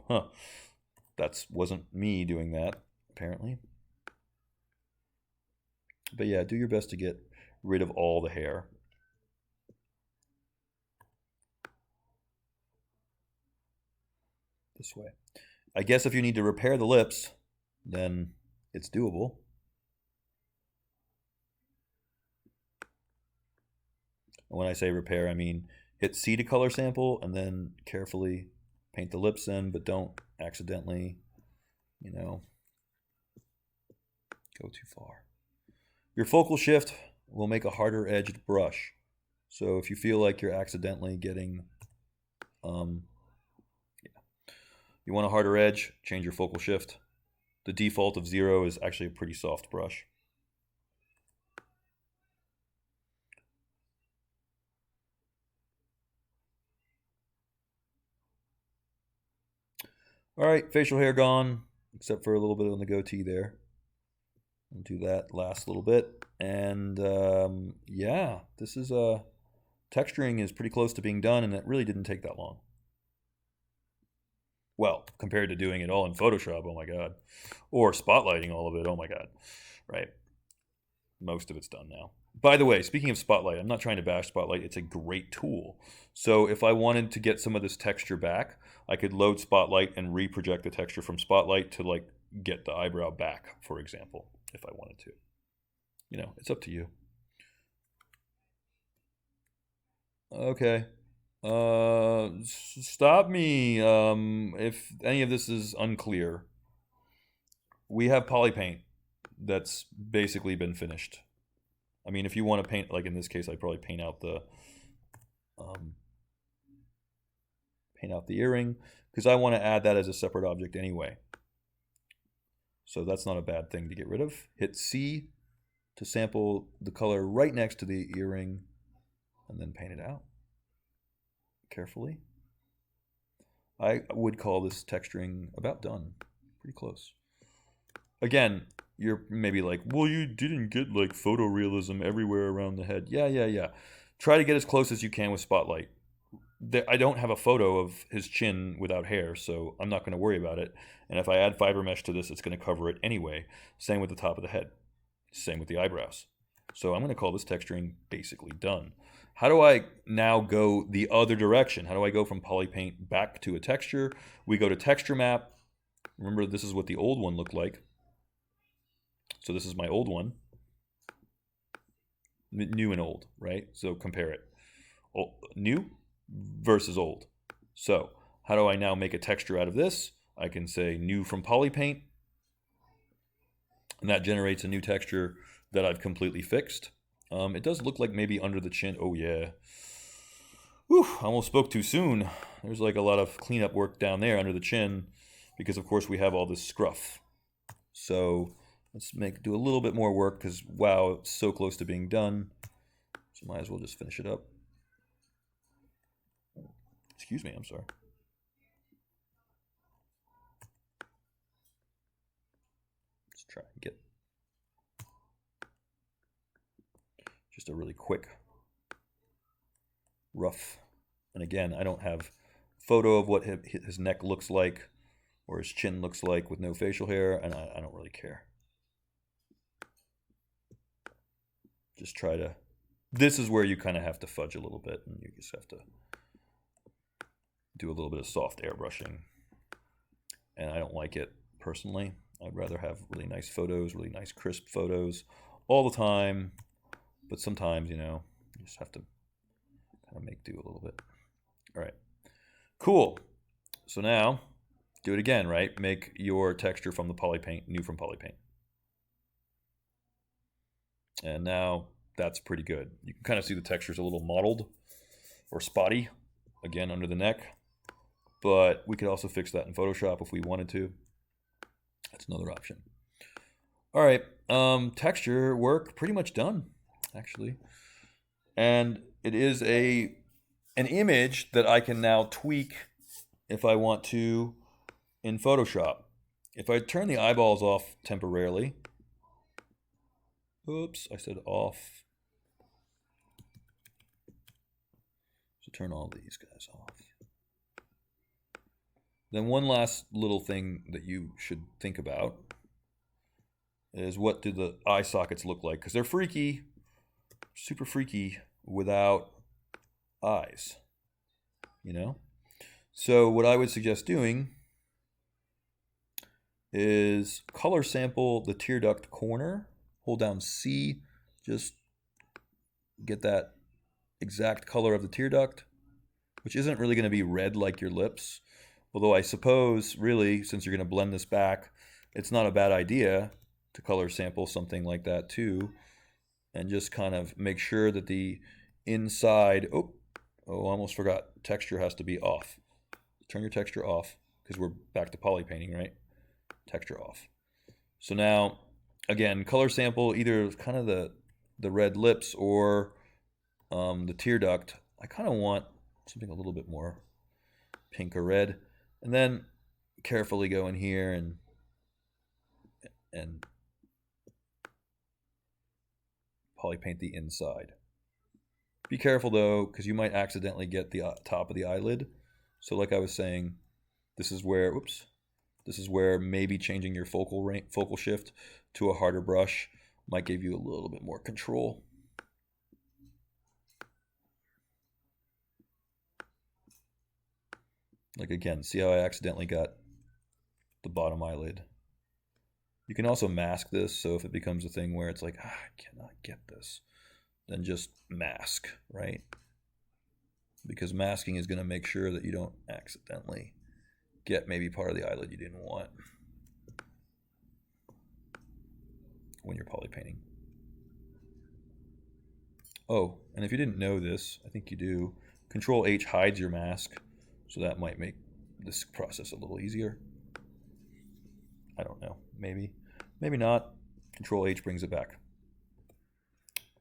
that wasn't me doing that apparently. But yeah, do your best to get rid of all the hair. This way. I guess if you need to repair the lips, then it's doable. And when I say repair, I mean hit C to color sample and then carefully paint the lips in, but don't accidentally, go too far. Your focal shift will make a harder edged brush. So if you feel like you're accidentally getting, you want a harder edge, change your focal shift. The default of 0 is actually a pretty soft brush. All right, facial hair gone, except for a little bit on the goatee there. I'll do that last little bit. And yeah, this is texturing is pretty close to being done, and it really didn't take that long. Well, compared to doing it all in Photoshop, oh my God. Or spotlighting all of it, oh my God. Right? Most of it's done now. By the way, speaking of Spotlight, I'm not trying to bash Spotlight. It's a great tool. So if I wanted to get some of this texture back, I could load Spotlight and reproject the texture from Spotlight to like get the eyebrow back, for example, if I wanted to. It's up to you. Okay. Stop me if any of this is unclear. We have polypaint that's basically been finished. I mean, if you want to paint, like in this case, I'd probably paint out the earring, because I want to add that as a separate object anyway. So that's not a bad thing to get rid of. Hit C to sample the color right next to the earring, and then paint it out carefully. I would call this texturing about done. Pretty close. Again, you're maybe like, well, you didn't get like photorealism everywhere around the head. Yeah. Try to get as close as you can with Spotlight. I don't have a photo of his chin without hair, so I'm not going to worry about it. And if I add fiber mesh to this, it's going to cover it anyway. Same with the top of the head. Same with the eyebrows. So I'm going to call this texturing basically done. How do I now go the other direction? How do I go from polypaint back to a texture? We go to texture map. Remember, this is what the old one looked like. So this is my old one. New and old, right? So compare it. New versus old. So how do I now make a texture out of this? I can say new from polypaint, and that generates a new texture that I've completely fixed. It does look like maybe under the chin. Oh yeah. Whew, I almost spoke too soon. There's like a lot of cleanup work down there under the chin, because of course we have all this scruff. So let's do a little bit more work, because wow, it's so close to being done. So might as well just finish it up. Excuse me, I'm sorry. Let's try and get just a really quick rough. And again, I don't have photo of what his neck looks like or his chin looks like with no facial hair, and I don't really care. Just try to... This is where you kind of have to fudge a little bit, and you just have to do a little bit of soft airbrushing. And I don't like it personally. I'd rather have really nice photos, really nice crisp photos all the time. But sometimes, you know, you just have to kind of make do a little bit. All right, cool. So now, do it again, right? Make your texture from the polypaint new from polypaint. And now that's pretty good. You can kind of see the texture's a little mottled or spotty, again, under the neck. But we could also fix that in Photoshop if we wanted to. That's another option. All right, texture work pretty much done, actually. And it is an image that I can now tweak if I want to in Photoshop. If I turn the eyeballs off temporarily, oops, I said off. So turn all these guys off. Then one last little thing that you should think about is what do the eye sockets look like? Because they're freaky, super freaky without eyes, you know? So what I would suggest doing is color sample the tear duct corner, hold down C, just get that exact color of the tear duct, which isn't really going to be red like your lips. Although I suppose, really, since you're going to blend this back, it's not a bad idea to color sample something like that too, and just kind of make sure that the inside, oh, I almost forgot, texture has to be off. Turn your texture off, because we're back to poly painting, right? Texture off. So now, again, color sample either kind of the red lips or the tear duct. I kind of want something a little bit more pink or red. And then carefully go in here and poly paint the inside. Be careful though, because you might accidentally get the top of the eyelid. So like I was saying, this is where, oops, this is where maybe changing your focal shift to a harder brush might give you a little bit more control. Like again, see how I accidentally got the bottom eyelid? You can also mask this, so if it becomes a thing where it's like, I cannot get this, then just mask, right? Because masking is going to make sure that you don't accidentally get maybe part of the eyelid you didn't want when you're poly painting. Oh, and if you didn't know this, I think you do, Control H hides your mask. So that might make this process a little easier. I don't know. Maybe. Maybe not. Control H brings it back.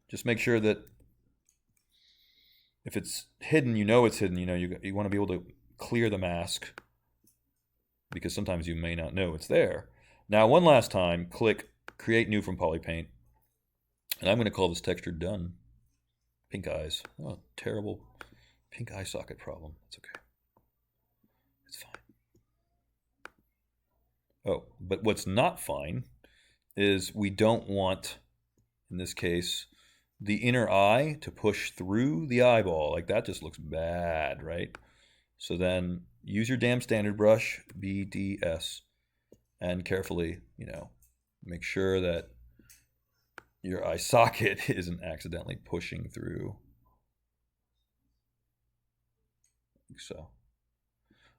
Just make sure that if it's hidden, you know it's hidden. You know, you want to be able to clear the mask because sometimes you may not know it's there. Now, one last time, click Create New from Polypaint. And I'm going to call this texture Done. Pink eyes. Oh, terrible pink eye socket problem. It's okay. It's fine. Oh, but what's not fine is we don't want, in this case, the inner eye to push through the eyeball. Like that just looks bad, right? So then use your damn standard brush, BDS, and carefully, you know, make sure that your eye socket isn't accidentally pushing through. Like so.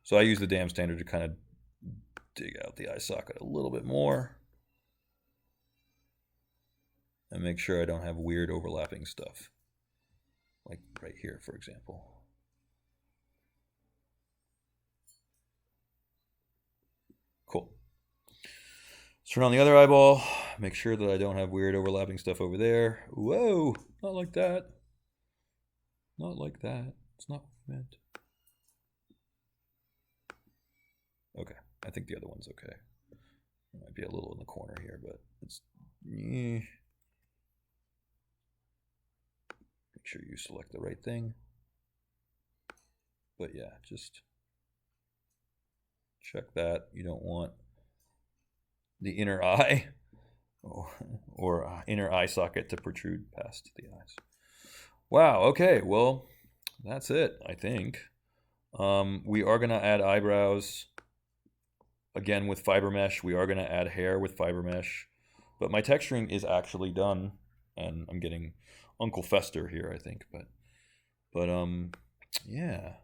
So I use the damn standard to kind of dig out the eye socket a little bit more and make sure I don't have weird overlapping stuff. Like right here, for example. Cool. Let's turn on the other eyeball. Make sure that I don't have weird overlapping stuff over there. Whoa, not like that. Not like that. It's not meant. Okay, I think the other one's okay. It might be a little in the corner here, but it's... Make sure you select the right thing. But yeah, just Check that. You don't want the inner eye or inner eye socket to protrude past the eyes. Wow, okay, well, that's it, I think. We are going to add eyebrows again with fiber mesh. We are going to add hair with fiber mesh. But my texturing is actually done, and I'm getting Uncle Fester here, I think. But yeah.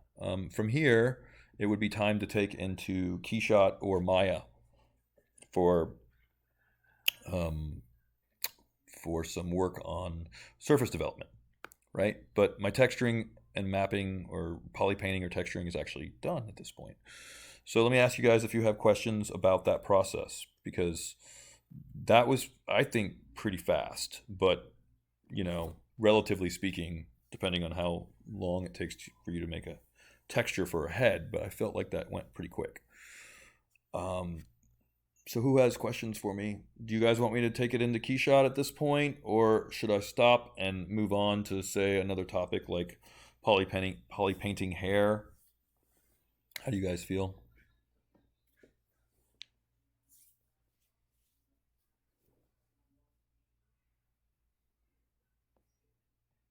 From here, it would be time to take into Keyshot or Maya for some work on surface development, right? But my texturing and mapping or polypainting or texturing is actually done at this point. So let me ask you guys if you have questions about that process, because that was, I think, pretty fast, but, you know, relatively speaking, depending on how long it takes for you to make a texture for a head, but I felt like that went pretty quick. So who has questions for me? Do you guys want me to take it into Keyshot at this point, or should I stop and move on to, say, another topic like polypainting hair? How do you guys feel?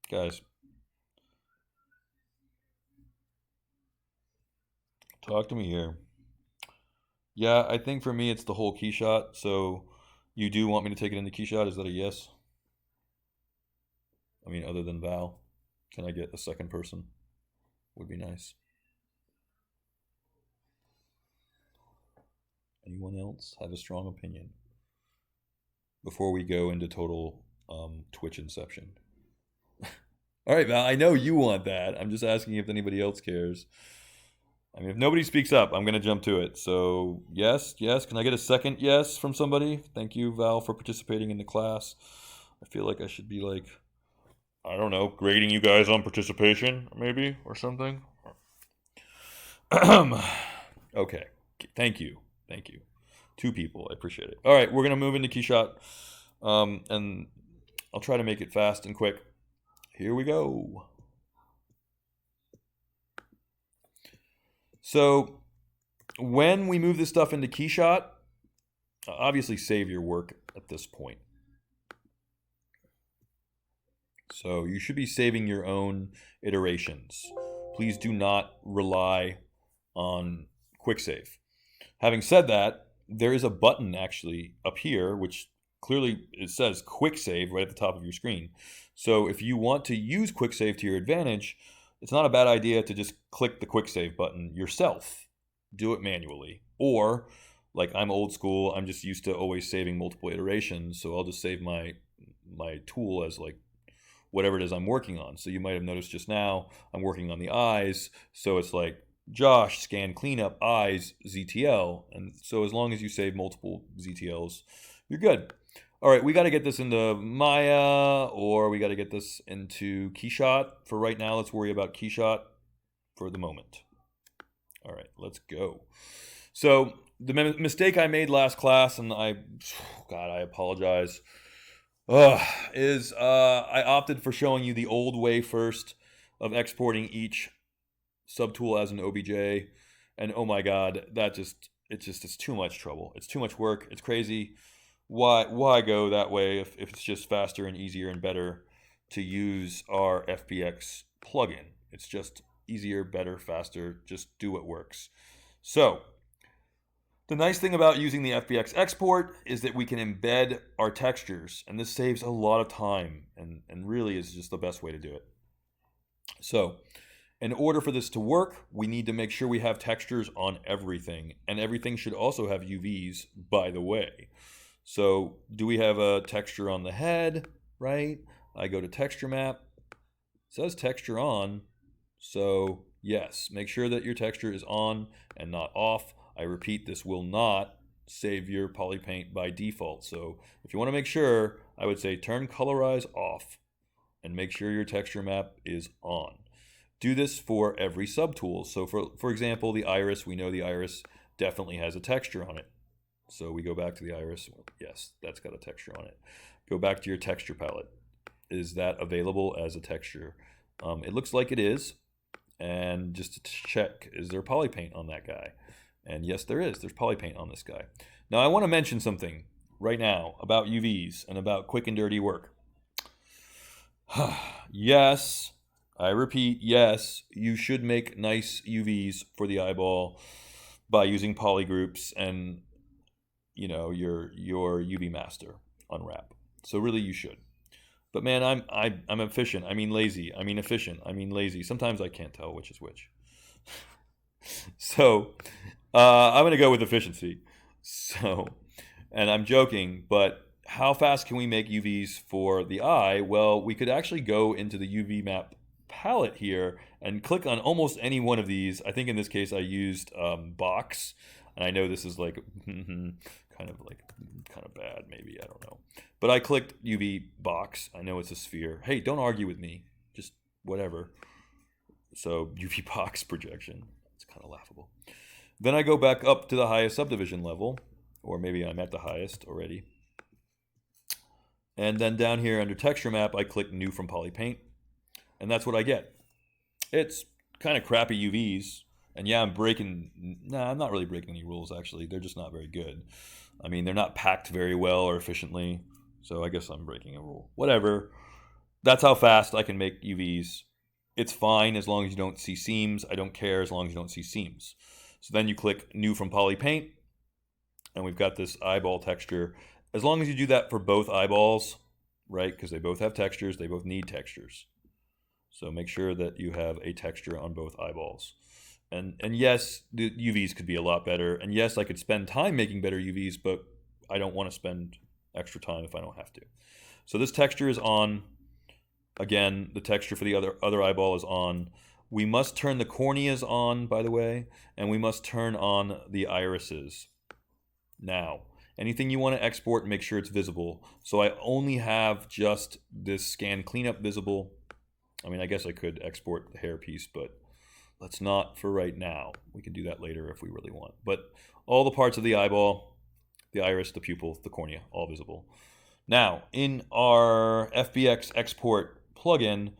Guys, talk to me here. Yeah, I think for me it's the whole Keyshot. So you do want me to take it into Keyshot? Is that a yes? I mean, other than Val, can I get a second person? Would be nice. Anyone else have a strong opinion before we go into total Twitch inception? All right, Val, I know you want that. I'm just asking if anybody else cares. I mean, if nobody speaks up, I'm going to jump to it. So, yes. Can I get a second yes from somebody? Thank you, Val, for participating in the class. I feel like I should be like, I don't know, grading you guys on participation, maybe, or something. Okay. Thank you. 2 people. I appreciate it. All right, we're going to move into Keyshot. And I'll try to make it fast and quick. Here we go. So when we move this stuff into Keyshot, obviously save your work at this point. So you should be saving your own iterations. Please do not rely on quick save. Having said that, there is a button actually up here, which clearly it says quick save right at the top of your screen. So if you want to use quick save to your advantage, it's not a bad idea to just click the quick save button yourself. Do it manually. Or, like, I'm old school, I'm just used to always saving multiple iterations, so I'll just save my tool as like whatever it is I'm working on. So you might have noticed just now I'm working on the eyes, so it's like Josh scan cleanup eyes ZTL, and so as long as you save multiple ZTLs, you're good. All right, we got to get this into Maya, or we got to get this into Keyshot. For right now, let's worry about Keyshot for the moment. All right, let's go. So the mistake I made last class, and I apologize, is I opted for showing you the old way first of exporting each subtool as an OBJ, and oh my god, it's too much trouble. It's too much work. It's crazy. Why go that way if it's just faster and easier and better to use our FBX plugin? It's just easier, better, faster. Just do what works. So the nice thing about using the FBX export is that we can embed our textures, and this saves a lot of time and really is just the best way to do it. So in order for this to work, we need to make sure we have textures on everything, and everything should also have UVs, by the way. So do we have a texture on the head, right? I go to texture map, it says texture on, so yes, make sure that your texture is on and not off. I repeat, this will not save your polypaint by default. So if you want to make sure, I would say turn colorize off and make sure your texture map is on. Do this for every subtool. So for example, the iris, we know the iris definitely has a texture on it. So we go back to the iris. Yes, that's got a texture on it. Go back to your texture palette. Is that available as a texture? It looks like it is. And just to check, is there polypaint on that guy? And yes, there is. There's polypaint on this guy. Now, I want to mention something right now about UVs and about quick and dirty work. Yes, I repeat, yes, you should make nice UVs for the eyeball by using polygroups and, you know, your UV master unwrap. So really, you should. But man, I'm efficient. I mean lazy. I mean efficient. I mean lazy. Sometimes I can't tell which is which. So I'm gonna go with efficiency. So, and I'm joking, but how fast can we make UVs for the eye? Well, we could actually go into the UV map palette here and click on almost any one of these. I think in this case I used box, and I know this is like kind of bad, maybe, I don't know. But I clicked UV box. I know it's a sphere. Hey, don't argue with me. Just whatever. So UV box projection. It's kind of laughable. Then I go back up to the highest subdivision level, or maybe I'm at the highest already. And then down here under texture map, I click new from polypaint, and that's what I get. It's kind of crappy UVs, and yeah, I'm not really breaking any rules actually. They're just not very good. I mean, they're not packed very well or efficiently, so I guess I'm breaking a rule. Whatever. That's how fast I can make UVs. It's fine as long as you don't see seams. I don't care as long as you don't see seams. So then you click new from polypaint, and we've got this eyeball texture. As long as you do that for both eyeballs, right? Because they both have textures, they both need textures. So make sure that you have a texture on both eyeballs. And yes, the UVs could be a lot better. And yes, I could spend time making better UVs, but I don't want to spend extra time if I don't have to. So this texture is on. Again, the texture for the other eyeball is on. We must turn the corneas on, by the way, and we must turn on the irises. Now, anything you want to export, make sure it's visible. So I only have just this scan cleanup visible. I mean, I guess I could export the hair piece, but let's not for right now. We can do that later if we really want. But all the parts of the eyeball, the iris, the pupil, the cornea, all visible. Now, in our FBX export plugin,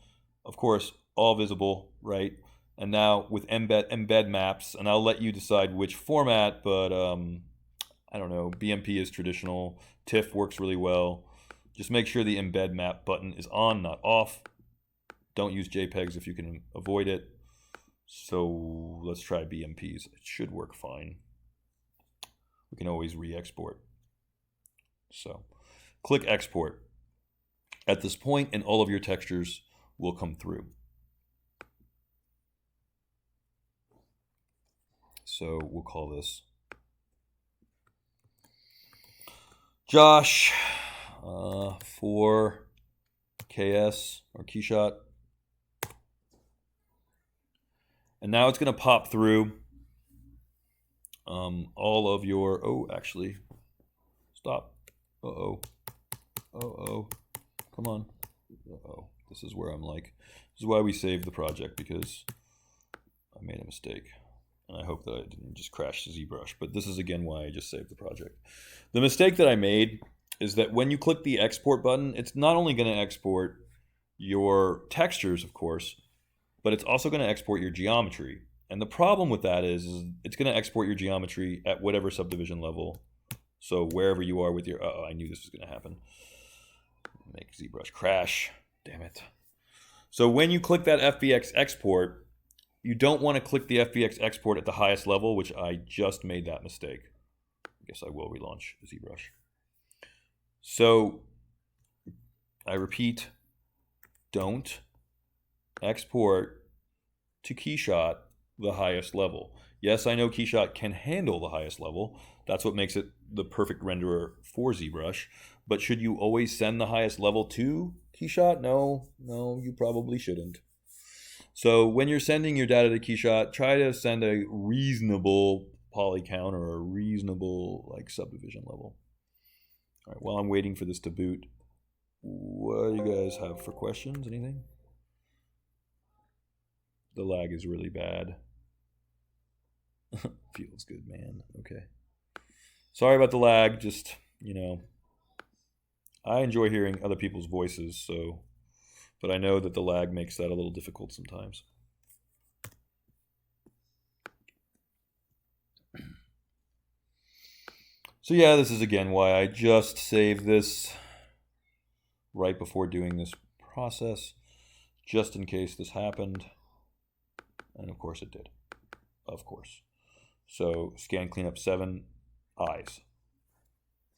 of course, all visible, right? And now with embed maps, and I'll let you decide which format, but I don't know, BMP is traditional, TIFF works really well. Just make sure the embed map button is on, not off. Don't use JPEGs if you can avoid it. So let's try BMPs. It should work fine. We can always re-export. So click export. At this point, and all of your textures will come through. So we'll call this Josh for KS or Keyshot. And now it's going to pop through all of your, oh, actually, stop. Come on. This is where I'm like, this is why we saved the project, because I made a mistake. And I hope that I didn't just crash the ZBrush, but this is again why I just saved the project. The mistake that I made is that when you click the export button, it's not only going to export your textures, of course, but it's also going to export your geometry. And the problem with that is it's going to export your geometry at whatever subdivision level. So wherever you are with your, I knew this was going to happen. Make ZBrush crash, damn it. So when you click that FBX export, you don't want to click the FBX export at the highest level, which I just made that mistake. I guess I will relaunch ZBrush. So I repeat, don't export to Keyshot the highest level. Yes, I know Keyshot can handle the highest level. That's what makes it the perfect renderer for ZBrush. But should you always send the highest level to Keyshot? No, you probably shouldn't. So when you're sending your data to Keyshot, try to send a reasonable poly count or a reasonable subdivision level. All right, while I'm waiting for this to boot, what do you guys have for questions? Anything? The lag is really bad. Feels good, man. Okay. Sorry about the lag, just, I enjoy hearing other people's voices, but I know that the lag makes that a little difficult sometimes. So yeah, this is again why I just saved this right before doing this process, just in case this happened. And of course it did. Of course. So scan cleanup 7 eyes.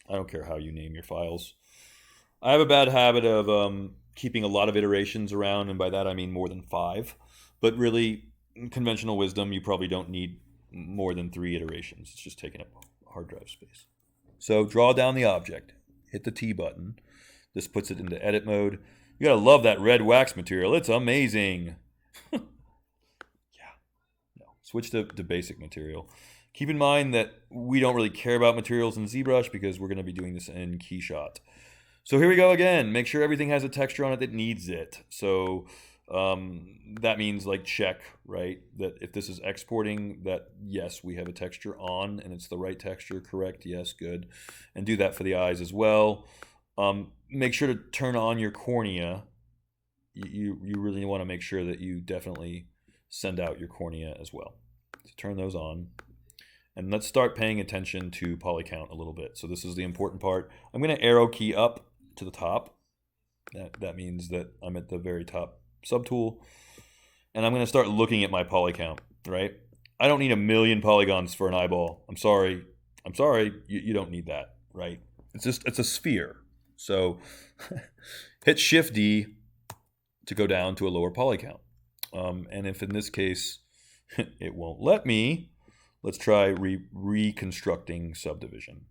I don't care how you name your files. I have a bad habit of keeping a lot of iterations around, and by that I mean more than 5. But really, in conventional wisdom, you probably don't need more than 3 iterations. It's just taking up hard drive space. So draw down the object. Hit the T button. This puts it into edit mode. You gotta love that red wax material. It's amazing. Yeah. No. Switch to basic material. Keep in mind that we don't really care about materials in ZBrush because we're going to be doing this in Keyshot. So here we go again. Make sure everything has a texture on it that needs it. So that means like check, right? That if this is exporting, that yes, we have a texture on and it's the right texture, correct? Yes, good. And do that for the eyes as well. Make sure to turn on your cornea. You really want to make sure that you definitely send out your cornea as well. So turn those on. And let's start paying attention to poly count a little bit. So this is the important part. I'm going to arrow key up to the top. That means that I'm at the very top subtool. And I'm going to start looking at my poly count, right? I don't need a million polygons for an eyeball. I'm sorry. You don't need that, right? It's a sphere. So hit Shift D to go down to a lower poly count. And if in this case it won't let me, let's try reconstructing subdivision.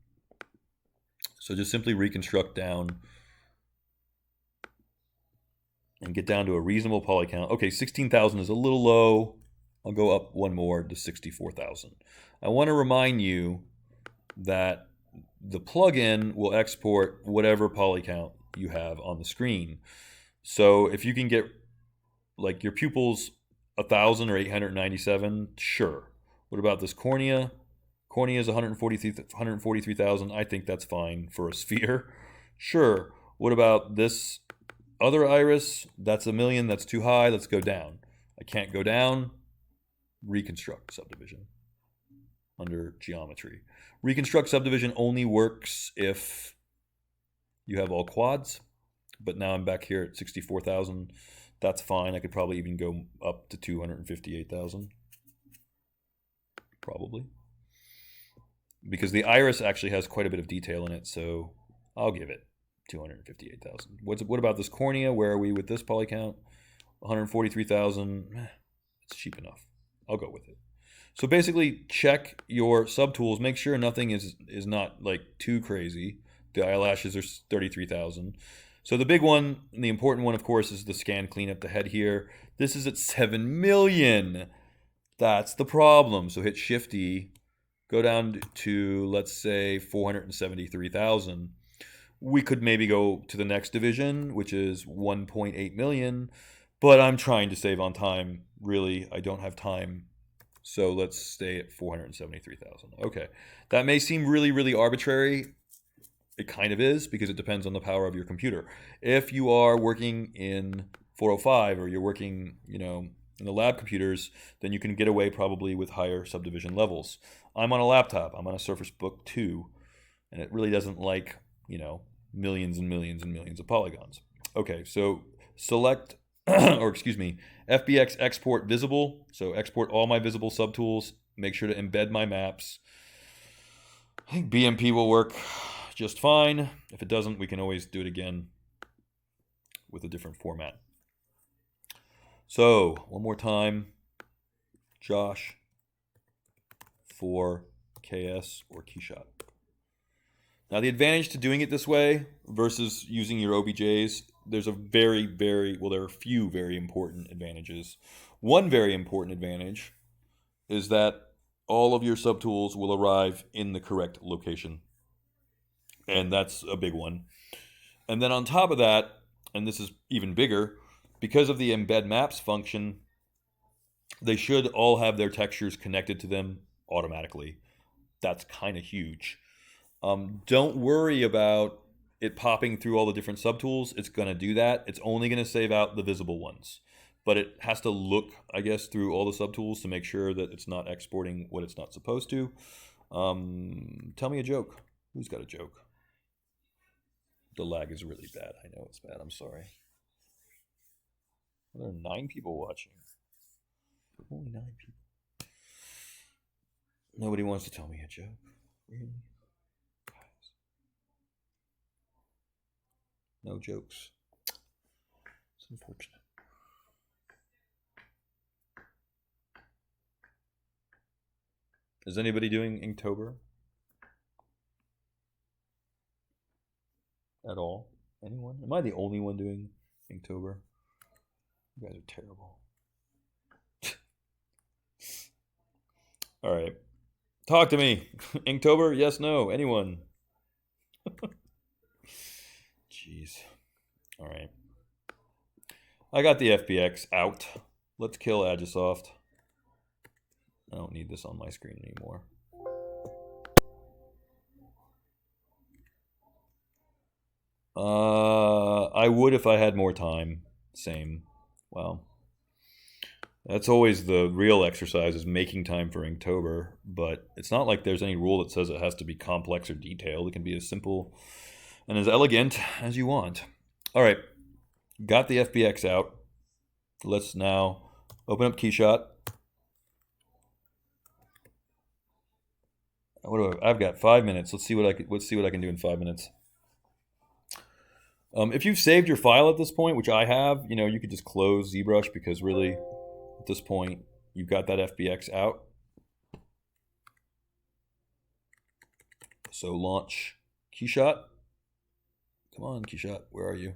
So just simply reconstruct down and get down to a reasonable poly count. Okay, 16,000 is a little low. I'll go up one more to 64,000. I want to remind you that the plugin will export whatever poly count you have on the screen. So if you can get like your pupils 1,000 or 897, sure. What about this cornea? Cornea is 143,000. I think that's fine for a sphere. Sure. What about this other iris? That's 1,000,000. That's too high. Let's go down. I can't go down. Reconstruct subdivision under geometry. Reconstruct subdivision only works if you have all quads. But now I'm back here at 64,000. That's fine. I could probably even go up to 258,000. Probably. Because the iris actually has quite a bit of detail in it, so I'll give it 258,000. What about this cornea? Where are we with this poly count? 143,000. It's cheap enough. I'll go with it. So basically, check your subtools. Make sure nothing is not like too crazy. The eyelashes are 33,000. So the big one, and the important one, of course, is the scan cleanup the head here. This is at 7 million. That's the problem. So hit Shift E, go down to, let's say, 473,000. We could maybe go to the next division, which is 1.8 million, but I'm trying to save on time. Really, I don't have time. So let's stay at 473,000. Okay, that may seem really, really arbitrary. It kind of is, because it depends on the power of your computer. If you are working in 405 or you're working, in the lab computers, then you can get away probably with higher subdivision levels. I'm on a laptop. I'm on a Surface Book 2, and it really doesn't like, millions and millions and millions of polygons. Okay, so select, or excuse me, FBX export visible. So export all my visible subtools. Make sure to embed my maps. I think BMP will work just fine. If it doesn't, we can always do it again with a different format. So, one more time, Josh for KS or Keyshot. Now, the advantage to doing it this way versus using your OBJs, there are a few very important advantages. One very important advantage is that all of your subtools will arrive in the correct location. And that's a big one. And then on top of that, and this is even bigger, because of the embed maps function, they should all have their textures connected to them automatically. That's kind of huge. Don't worry about it popping through all the different subtools. It's going to do that. It's only going to save out the visible ones. But it has to look, I guess, through all the subtools to make sure that it's not exporting what it's not supposed to. Tell me a joke. Who's got a joke? The lag is really bad. I know it's bad. I'm sorry. There are 9 people watching. Only 9 people. Nobody wants to tell me a joke. Really? Guys. No jokes. It's unfortunate. Is anybody doing Inktober? At all? Anyone? Am I the only one doing Inktober? You guys are terrible. All right. Talk to me. Inktober? Yes, no. Anyone? Jeez. All right. I got the FBX out. Let's kill Agisoft. I don't need this on my screen anymore. I would if I had more time. Same. Well, that's always the real exercise, is making time for Inktober, but it's not like there's any rule that says it has to be complex or detailed. It can be as simple and as elegant as you want. All right, got the FBX out. Let's now open up Keyshot. I've got 5 minutes. Let's see what I can do in 5 minutes. If you've saved your file at this point, which I have, you could just close ZBrush, because really, at this point, you've got that FBX out. So launch Keyshot. Come on, Keyshot, where are you?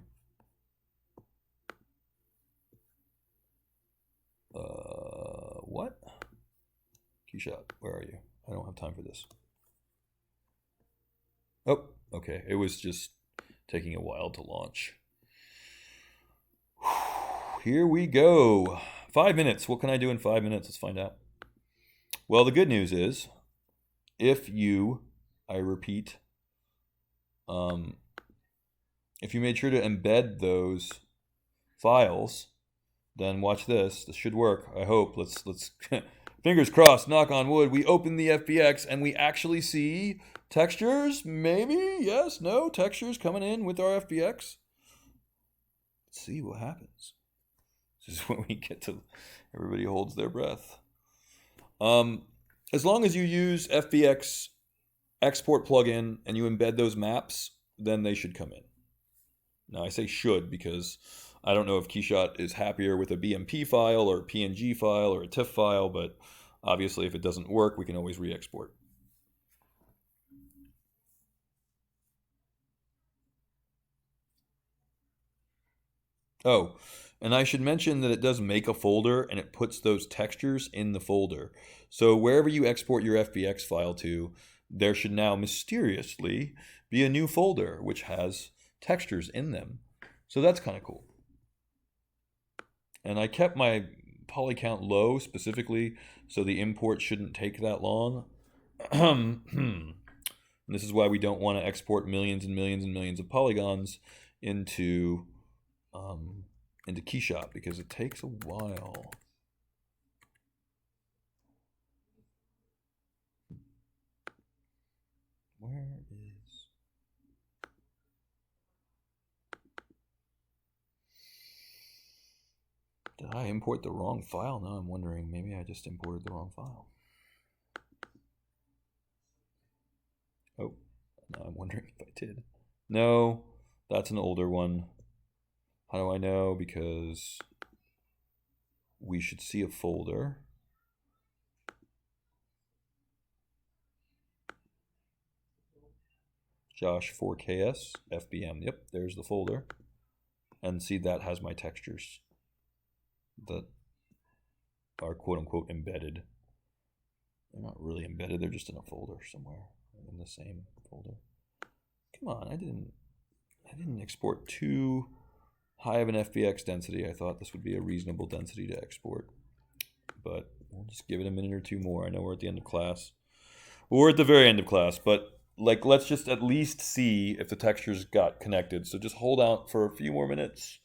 What? Keyshot, where are you? I don't have time for this. Oh, okay. It was just taking a while to launch. Here we go. 5 minutes. What can I do in 5 minutes? Let's find out. Well, the good news is, if you, I repeat, if you made sure to embed those files, then watch this. This should work, I hope. Let's fingers crossed, knock on wood. We open the FBX and we actually see textures. Maybe, yes, no, textures coming in with our FBX. Let's see what happens. This is when we get to, everybody holds their breath. As long as you use FBX export plugin and you embed those maps, then they should come in. Now I say should because I don't know if Keyshot is happier with a BMP file or a PNG file or a TIFF file, but obviously if it doesn't work, we can always re-export. Oh, and I should mention that it does make a folder and it puts those textures in the folder. So wherever you export your FBX file to, there should now mysteriously be a new folder which has textures in them. So that's kind of cool. And I kept my poly count low specifically so the import shouldn't take that long. And this is why we don't want to export millions and millions and millions of polygons into Keyshot, because it takes a while. Where is... Did I import the wrong file? Now I'm wondering, maybe I just imported the wrong file. Oh, now I'm wondering if I did. No, that's an older one. How do I know? Because we should see a folder. Josh 4KS, FBM. Yep, there's the folder. And see, that has my textures that are quote unquote embedded. They're not really embedded, they're just in a folder somewhere in the same folder. Come on, I didn't export too high of an FBX density. I thought this would be a reasonable density to export, but we'll just give it a minute or two more. I know we're at the end of class. We're at the very end of class, but let's just at least see if the textures got connected. So just hold out for a few more minutes,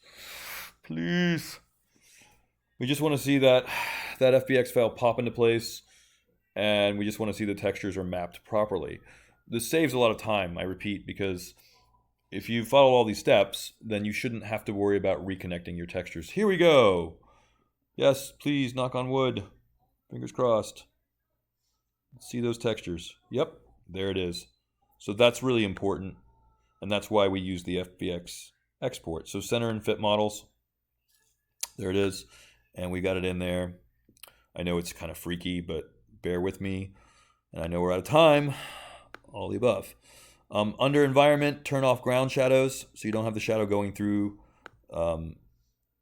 please. We just want to see that FBX file pop into place, and we just want to see the textures are mapped properly. this saves a lot of time, I repeat, because if you follow all these steps, then you shouldn't have to worry about reconnecting your textures. Here we go. Yes, please, knock on wood. Fingers crossed. See those textures. Yep, there it is. So that's really important, and that's why we use the FBX export. So center and fit models. There it is, and we got it in there. I know it's kind of freaky, but bear with me. And I know we're out of time. All the above. Under environment, turn off ground shadows so you don't have the shadow going through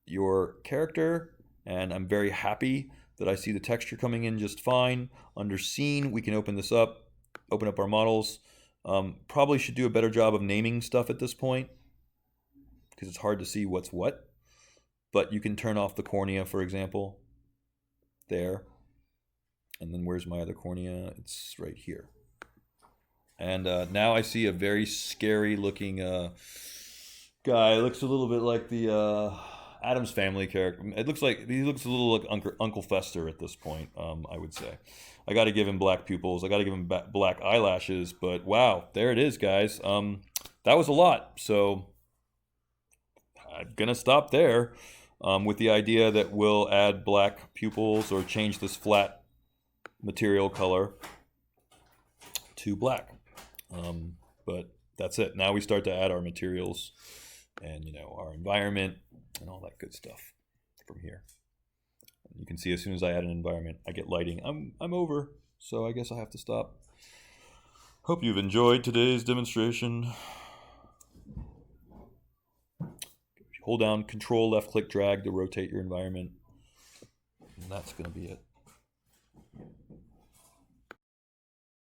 your character. And I'm very happy that I see the texture coming in just fine. Under scene, we can open this up, open up our models. Probably should do a better job of naming stuff at this point because it's hard to see what's what. But you can turn off the cornea, for example, there. And then where's my other cornea? It's right here. And now I see a very scary looking guy. It looks a little bit like the Addams Family character. It looks like he looks a little like Uncle Fester at this point. I would say. I got to give him black pupils. I got to give him black eyelashes. But wow, there it is, guys. That was a lot. So I'm gonna stop there with the idea that we'll add black pupils or change this flat material color to black. But that's it. Now we start to add our materials and, you know, our environment and all that good stuff from here. You can see as soon as I add an environment, I get lighting. I'm over, so I guess I have to stop. Hope you've enjoyed today's demonstration. Hold down Control, left click, drag to rotate your environment. And that's going to be it.